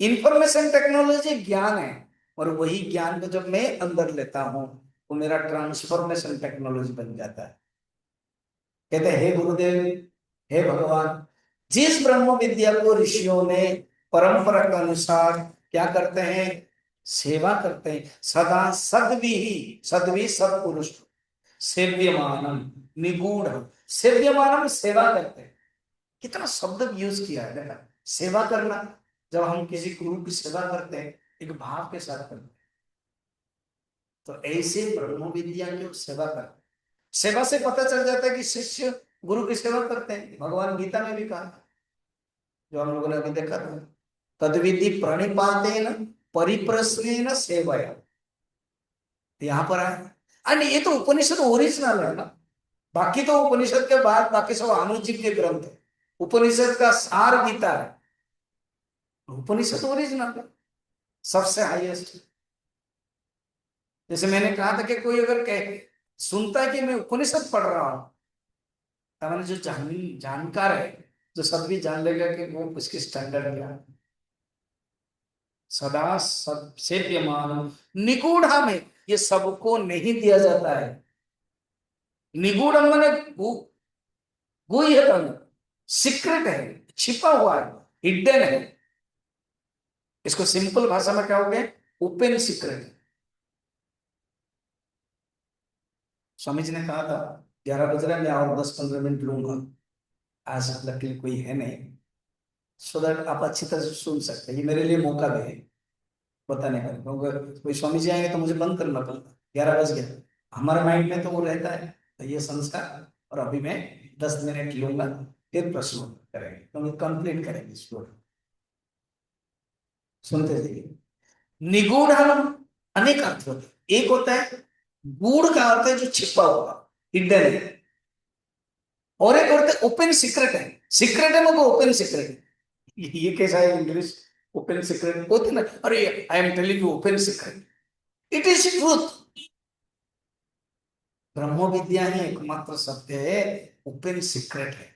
इंफॉर्मेशन टेक्नोलॉजी ज्ञान है, और वही ज्ञान को जब मैं अंदर लेता हूं वो मेरा ट्रांसफॉर्मेशन टेक्नोलॉजी बन जाता है। कहते हैं हे गुरुदेव, हे भगवान, जिस ब्रह्म विद्या को ऋषियों ने परंपरा के अनुसार क्या करते हैं, सेवा करते हैं, सदा सद्वी, सद्वी सत्पुरुष, सेव्यमानम, निगूढ़, सेव्यमानम सेवा करते हैं। कितना शब्द यूज किया है देखा, सेवा करना। जब हम किसी गुरु की सेवा करते हैं एक भाव के साथ करते हैं, तो ऐसे ब्रह्म विद्या की सेवा करते हैं। सेवा से पता चल जाता है कि शिष्य गुरु की सेवा करते हैं। भगवान गीता में भी कहा, जो हम लोगों ने अभी देखा था, तद्विधि प्रणिपातेन परिप्रश्नेन सेवया, यहाँ पर आया। और ये तो उपनिषद ओरिजिनल है ना, बाकी तो उपनिषद के बाद बाकी सब अनुजीव के ग्रंथ है, उपनिषद का सार गीता है, उपनिषद ओरिजिनल है, सबसे हाईएस्ट। जैसे मैंने कहा था कि कोई अगर कहे सुनता है कि मैं उपनिषद पढ़ रहा हूं, मैंने जो जानकार है, जो सब भी जान लेगा कि वो उसकी स्टैंडर्ड क्या है। सदा सब सेव्यमान निगूढ़ा में, ये सबको नहीं दिया जाता है। निगूढ़ मैंने गुह्यतम, सीक्रेट है, छिपा हुआ है, हिडन है। इसको सिंपल भाषा में क्या हो गया, ओपन सीक्रेट। स्वामी जी ने कहा था 11 बज रहा है, मैं और 10-15 मिनट लूंगा, आज लकीली कोई है नहीं, सो दैट आप अच्छी तरह से सुन सकते हैं। ये मेरे लिए मौका भी है बताने का, क्योंकि कोई स्वामी जी आएंगे तो मुझे बंद करना पड़ता, 11 बज गया, हमारे माइंड में तो वो रहता है, तो ये संस्कार। और अभी मैं 10 मिनट लूंगा, फिर प्रश्न करेंगे, तो कंप्लीट करेंगे इसको, सुनते रहिए। निगूढ़ अनेक अर्थ होते हैं। एक होता है गूढ़ का अर्थ है जो छिपा हुआ, हिडन है, और एक होता है ओपन सीक्रेट है, सीक्रेट है मगर ओपन सीक्रेट है। ये कैसा है इंग्लिश, ओपन सीक्रेट होती ना, अरे I am telling you open secret, it is truth. ब्रह्म विद्या ही एकमात्र सत्य है, ओपन सीक्रेट है।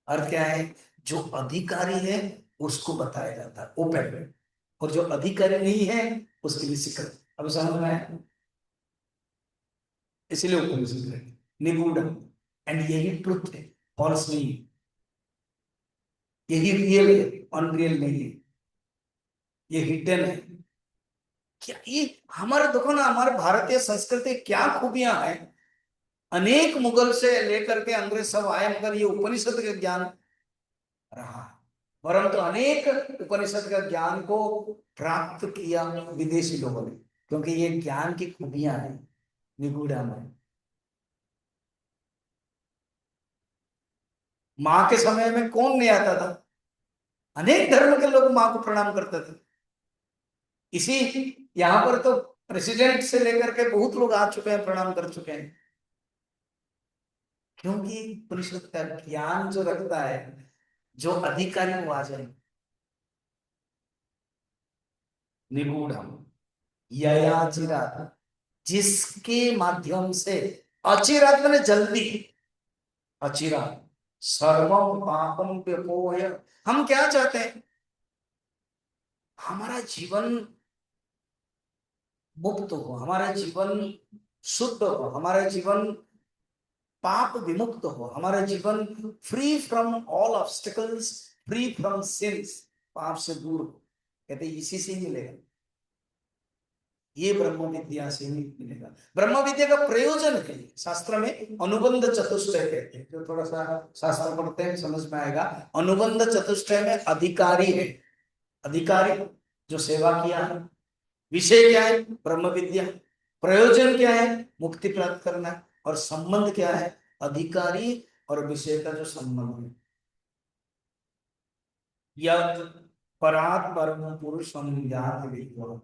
अर्थ क्या है, जो अधिकारी है उसको बताया जाता है ओपन, और जो अधिकारी नहीं है उसके लिए सीक्रेट। अब समझ में आया, इसलिए ओपन सीक्रेट, निगूढ़, एंड यही ट्रुथ है, फॉल्स नहीं, यही रियल है, अनरियल नहीं है, ये हिडन है। क्या ये हमारे देखो ना, हमारे भारतीय संस्कृति क्या खूबियां हैं। अनेक मुगल से लेकर के अंग्रेज सब आए, मगर ये उपनिषद का ज्ञान रहा, परंतु अनेक उपनिषद का ज्ञान को प्राप्त किया विदेशी लोगों ने, क्योंकि ये ज्ञान की खूबियां हैं निगूढ़ा में। माँ के समय में कौन नहीं आता था, अनेक धर्म के लोग माँ को प्रणाम करते थे। इसी यहाँ पर तो प्रेसिडेंट से लेकर के बहुत लोग आ चुके हैं, प्रणाम कर चुके हैं, क्योंकि परिषद का ज्ञान जो रखता है, जो अधिकारी वो आ जाए। निगूढ़ यया चिरात, जिसके माध्यम से, अचिरात मैंने जल्दी, अचिरात सर्वम पापम व्यपोय। हम क्या चाहते हैं, हमारा जीवन मुक्त हो, हमारा जीवन शुद्ध हो, हमारा जीवन पाप विमुक्त हो, हमारा जीवन free from all obstacles, free from since, पाप से दूर हो। कहते इसी से ही मिलेगा, ये ब्रह्म विद्या से ही मिलेगा। ब्रह्म विद्या का प्रयोजन है, शास्त्र में अनुबंध चतुष्टय कहते हैं, जो थोड़ा सा शास्त्र पढ़ते हैं समझ में आएगा। अनुबंध चतुष्टय में अधिकारी है, अधिकारी जो सेवा किया है, विषय क्या है ब्रह्म विद्या, प्रयोजन क्या है मुक्ति प्राप्त करना, और संबंध क्या है अधिकारी और विषय का जो संबंध है। यद परात परम पुरुषम याति विद्वान,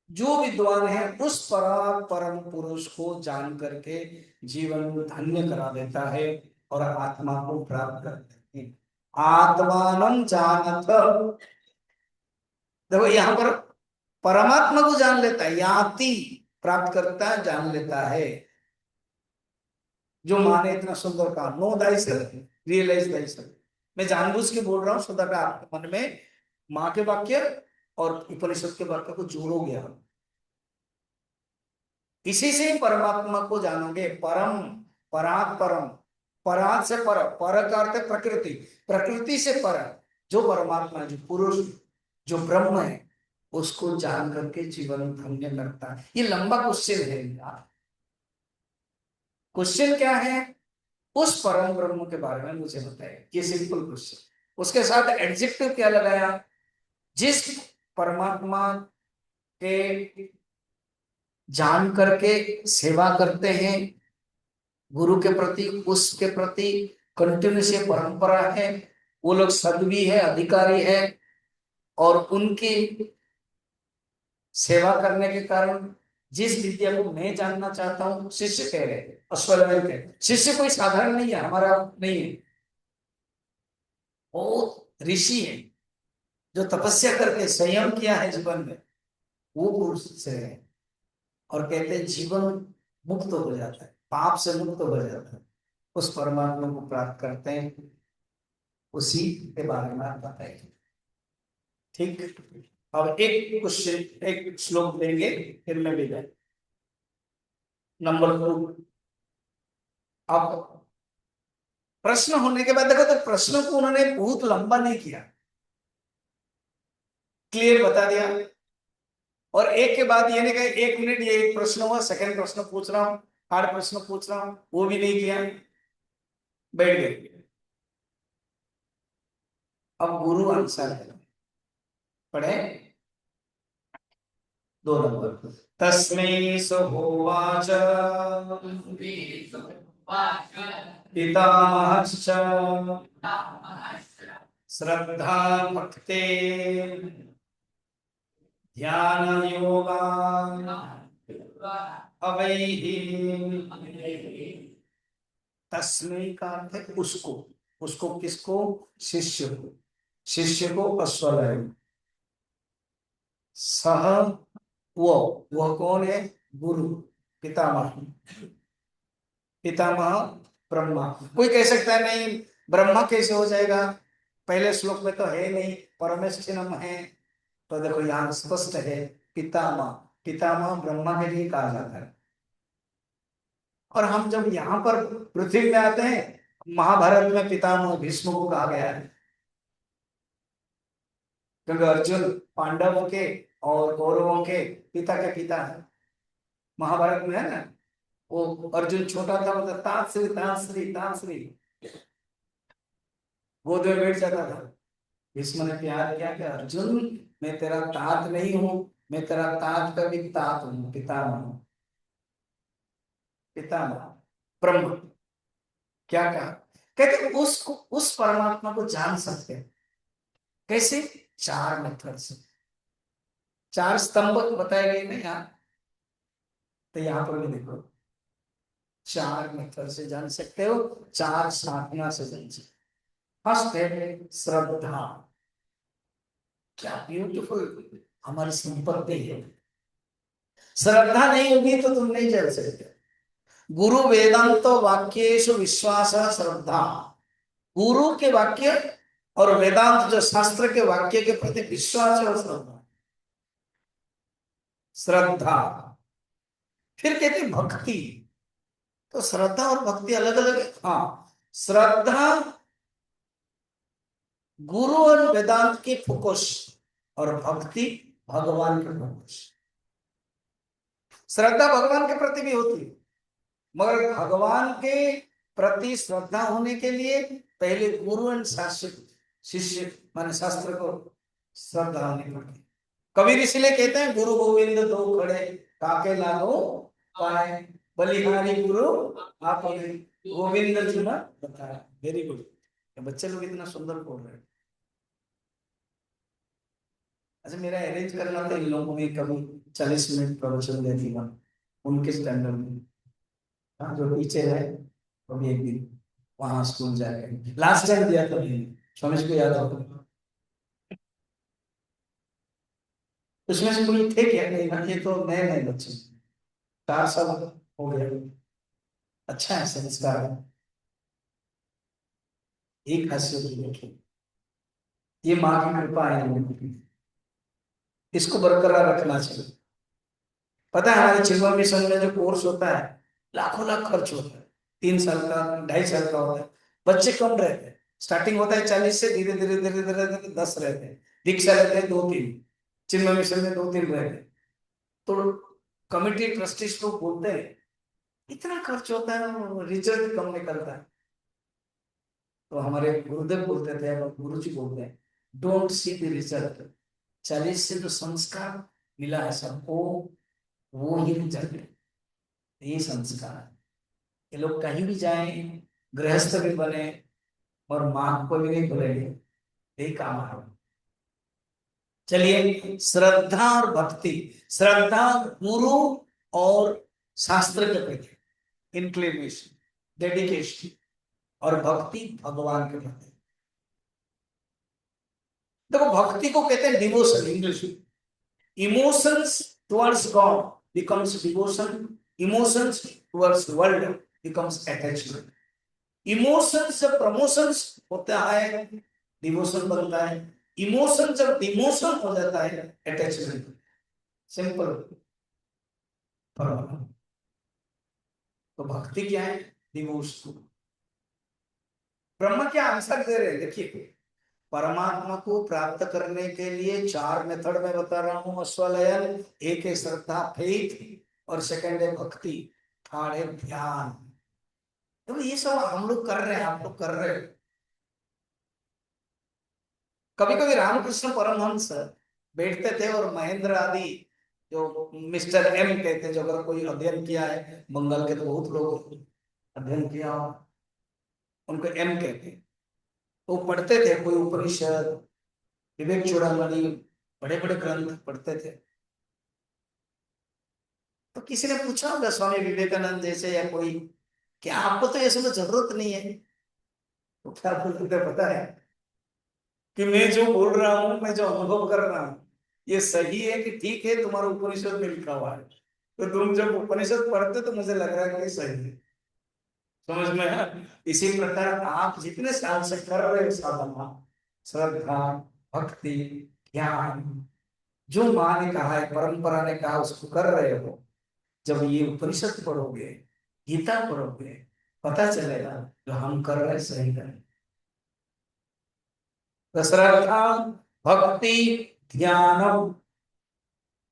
जो विद्वान है उस परात परम पुरुष को जान करके जीवन धन्य करा देता है और आत्मा को प्राप्त करते हैं। आत्मानं जानथ। देखो यहाँ पर परमात्मा को जान लेता है, याति प्राप्त करता है, जान लेता है। जो माने इतना सुंदर कहा, know thyself, realise thyself. मैं जानबूझ के बोल रहा हूं सो दैट आपके मन में माँ के वाक्य और उपनिषद के वाक्य को जोड़ोगे आप। इसी से ही परमात्मा को जानोगे। परम, परात परम, परात से पर, पर का अर्थ है प्रकृति, प्रकृति से पर जो परमात्मा है, जो पुरुष, जो ब्रह्म है, उसको जान करके जीवन धन्य करता है। ये लंबा क्वेश्चन है यार। क्वेश्चन क्या है? उस परम ब्रह्म के बारे में मुझे बताइए। ये सिंपल क्वेश्चन। उसके साथ एडजेक्टिव क्या लगाया? जिस परमात्मा के जान करके सेवा करते हैं, गुरु के प्रति, उसके प्रति कंटिन्यूस ये परंपरा है, वो लोग सद्वी है, अधिकारी है, और उनकी सेवा करने के कारण जिस विद्या को मैं जानना चाहता हूं, शिष्य कह रहे हैं, अश्वमेध कह रहे हैं। शिष्य कोई साधारण नहीं है, हमारा नहीं है, वो ऋषि है जो तपस्या करके संयम किया है जीवन में, वो पुरुष से है। और कहते हैं जीवन मुक्त हो जाता है, पाप से मुक्त हो जाता है, उस परमात्मा को प्राप्त करते हैं। उसी के बारे में आप बताइए। ठीक। अब एक क्वेश्चन, एक श्लोक देंगे, फिर मैं विदा। नंबर 2। अब प्रश्न होने के बाद देखो, तो प्रश्न को उन्होंने बहुत लंबा नहीं किया, क्लियर बता दिया। और एक के बाद ये नहीं कहा 1 मिनट ये एक प्रश्न हुआ, सेकंड प्रश्न पूछ रहा हूं, थर्ड प्रश्न पूछ रहा हूं, वो भी नहीं किया, बैठ गए। अब गुरु आंसर है, पढ़े 2 नंबर। तस्मै होवाच पितामहश्च श्रद्धा भक्ते ध्यान योगा अवैहि। तस्मै का अर्थ है उसको, उसको किसको? शिष्य को, शिष्य को अश्वलायन। सह, वो कौन है? गुरु, पितामह, पितामह ब्रह्मा। कोई कह सकता है नहीं, ब्रह्मा कैसे हो जाएगा, पहले श्लोक में तो है नहीं, परमेष्ठिनम है। तो देखो यहाँ स्पष्ट है, पितामह, पितामह ब्रह्मा के लिए कहा जाता है। और हम जब यहाँ पर पृथ्वी में आते हैं, महाभारत में पितामह भीष्म को कहा गया है, क्योंकि अर्जुन पांडवों के और कौरवों के पिता के पिता है, महाभारत में है ना। वो अर्जुन छोटा था, मतलब ताश्री ताश्री ताश्री, गोद में बैठ जाता था। भीष्म ने प्यार किया कि अर्जुन, मैं तेरा तात नहीं हूं, मैं तेरा तात का भी तात हूं, पितामह हूं, पितामह ब्रह्म। क्या कहा? कहते उसको, उस परमात्मा को जान सकते हैं कैसे? 4 मेथड से, 4 स्तंभ बताए गए ना यहाँ, तो यहाँ पर भी देखो 4 मेथड से जान सकते हो, 4 साधना से जान सकते। फर्स्ट है श्रद्धा। क्या ब्यूटीफुल हमारी संपत्ति है। श्रद्धा नहीं होगी तो तुम नहीं चल सकते। गुरु वेदांत वाक्येषु विश्वास श्रद्धा। गुरु के वाक्य और वेदांत जो शास्त्र के वाक्य के प्रति विश्वास है, श्रद्धा, श्रद्धा। फिर कहते भक्ति। तो श्रद्धा और भक्ति अलग अलग है। हाँ, श्रद्धा गुरु और वेदांत की फोकस, और भक्ति भगवान के फोकस। श्रद्धा भगवान के प्रति भी होती है, मगर भगवान के प्रति श्रद्धा होने के लिए पहले गुरु और शास्त्र, शिष्य माने शास्त्र को श्रद्धा होनी पड़ती। कबीर इसलिए कहते हैं, गुरु गोविंद दो खड़े, काके लागो पाए, बलिहारी गुरु आप गोविंद जी ने बताया। वेरी गुड, बच्चे लोग इतना सुंदर बोल रहे हैं। अच्छा, मेरा अरेंज करना था इन लोगों में कभी 40 मिनट प्रवचन दे दिया उनके स्टैंडर्ड में। हाँ, जो टीचर है, कभी एक दिन वहां स्कूल जाएगा। लास्ट टाइम दिया था मैंने, स्वामी जी को याद होगा, उसमें से कोई थे क्या? नहीं ना, ये तो नए नए बच्चे, 4 साल हो गया। अच्छा है, संस्कार है। एक खासियत देखिए, ये माँ की कृपा है लोगों की, इसको बरकरार रखना चाहिए। पता है हमारे चिल्वा मिशन में जो कोर्स होता है, लाखों लाख खर्च होता है, 3 साल का, 2.5 साल का होता है। बच्चे कम रहते हैं, स्टार्टिंग होता है 40 से, धीरे धीरे धीरे धीरे धीरे 10 रहते हैं, दीक्षा रहते हैं 2-3, चिन्मय मिशन में 2-3 रहते हैं। तो कमिटी ट्रस्टीज को बोलते हैं इतना खर्च होता है, रिजल्ट कम निकलता है। तो हमारे गुरुदेव बोलते थे, और गुरु जी बोलते हैं, डोंट सी द रिजल्ट, 40 से जो संस्कार मिला है सबको, वो ही रिजल्ट है, ये संस्कार है। ये लोग कहीं भी जाएं, गृहस्थ भी बने और मां को भी नहीं भूलेंगे, यही काम है। चलिए, श्रद्धा और भक्ति, श्रद्धा गुरु और शास्त्र के प्रति इंक्लिनेशन, डेडिकेशन, और भक्ति भगवान के प्रति। देखो, भक्ति को कहते हैं डिवोशन इंग्लिश में। Emotions towards God becomes devotion, emotions towards world becomes attachment. Emotion से प्रमोशंस होता है, डिवोशन बनता है। इमोशन जब डिमोशन हो जाता है, अटैचमेंट। सिंपल। तो भक्ति क्या है? डिवोशन। ब्रह्मा क्या आंसर दे रहे हैं देखिए, परमात्मा को प्राप्त करने के लिए 4 मेथड में बता रहा हूं, अश्वलयन, एक है श्रद्धा फेथ, और सेकंड है भक्ति, थर्ड है ध्यान। तो ये सब हम लोग कर रहे हैं, आप लोग कर रहे हो। कभी कभी रामकृष्ण परमहंस बैठते थे और महेंद्र आदि, जो मिस्टर एम कहते हैं, जो अगर कोई अध्ययन किया है बंगाल के, तो बहुत लोग अध्ययन किया हो, उनको एम कहते हैं। वो पढ़ते थे कोई उपनिषद, विवेक चूड़ामणि, बड़े बड़े ग्रंथ पढ़ते थे। तो किसी ने पूछा होगा स्वामी विवेकानंद जैसे या कोई, क्या आपको तो ये सब जरूरत नहीं है? तो क्या बोलते थे पता है, कि मैं जो बोल रहा हूँ, मैं जो अनुभव कर रहा हूँ, ये सही है कि ठीक है, तुम्हारे उपनिषद में लिखा हुआ है, तो तुम जब उपनिषद पढ़ते तो मुझे लग रहा है कि सही है। समझ में है? इसी प्रकार आप जितने साल से कर रहे हो साधना, श्रद्धा, भक्ति, ज्ञान, जो माँ ने कहा है, परंपरा ने कहा, उसको कर रहे हो। जब ये उपनिषद पढ़ोगे, गीता पढ़ोगे, पता चलेगा जो हम कर रहे हैं सही कर रहे हैं। तो श्रद्धा, भक्ति, ध्यानम,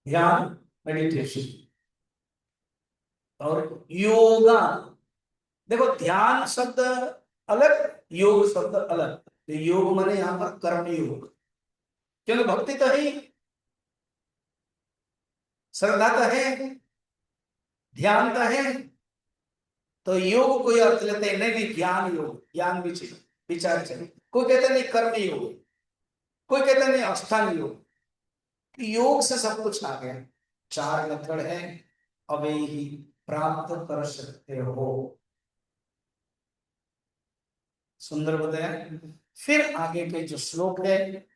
ध्यान मेडिटेशन, और योगा। देखो, ध्यान शब्द अलग, योग शब्द अलग। तो योग माने यहाँ पर कर्म योग, क्योंकि भक्ति तो है, श्रद्धा तो है, ध्यान तो है। तो योग कोई अर्थ लेते हैं, नहीं नहीं, ज्ञान योग, ज्ञान भी चाहिए, विचार चाहिए। कोई कहता नहीं कर्म योग, कोई कहता नहीं अष्टांग योग। योग से सब कुछ आ गया। 4 मेथड है, अब ही प्राप्त कर सकते हो। सुंदर बताया। फिर आगे के जो श्लोक है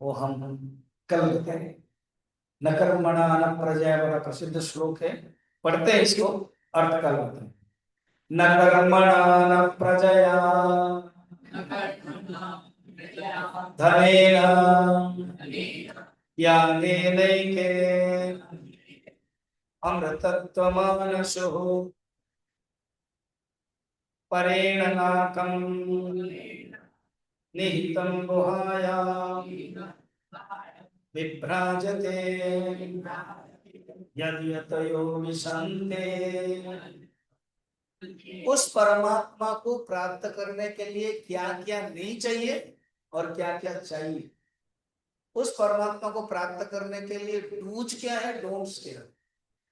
वो हम कल करें। न कर्मणा न प्रजया, बड़ा प्रसिद्ध श्लोक है, पढ़ते हैं इसको, अर्थ कल होता है। न कर्मणा न प्रजया धनेन ज्ञानेनैके अमृतत्वमानसुः परेण नाकं निहितं गुहायां विभ्राजते यद्यतयो विशन्ते। उस परमात्मा को प्राप्त करने के लिए क्या क्या नहीं चाहिए और क्या क्या चाहिए। उस परमात्मा को प्राप्त करने के लिए डूज क्या है, डोंट्स क्या है।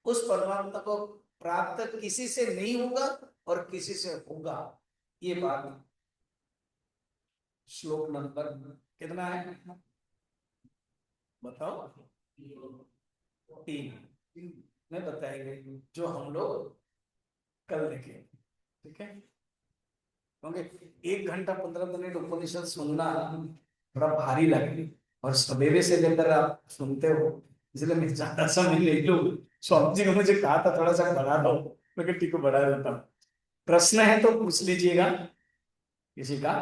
उस परमात्मा को प्राप्त किसी से नहीं होगा और किसी से होगा, ये बात। श्लोक नंबर कितना है बताओ? 3 में बताएंगे, जो हम लोग कल देखेंगे। ठीक है। क्योंकि 1 घंटा 15 मिनट उपनिषद सुनना थोड़ा भारी लगे, और सवेरे से लेकर आप सुनते हो, इसलिए मैं ज्यादा समय ले लूँ। स्वामी जी ने मुझे कहा था थोड़ा सा बढ़ा दो, मैं कहा ठीक है बढ़ा देता हूँ। प्रश्न है तो पूछ लीजिएगा किसी का।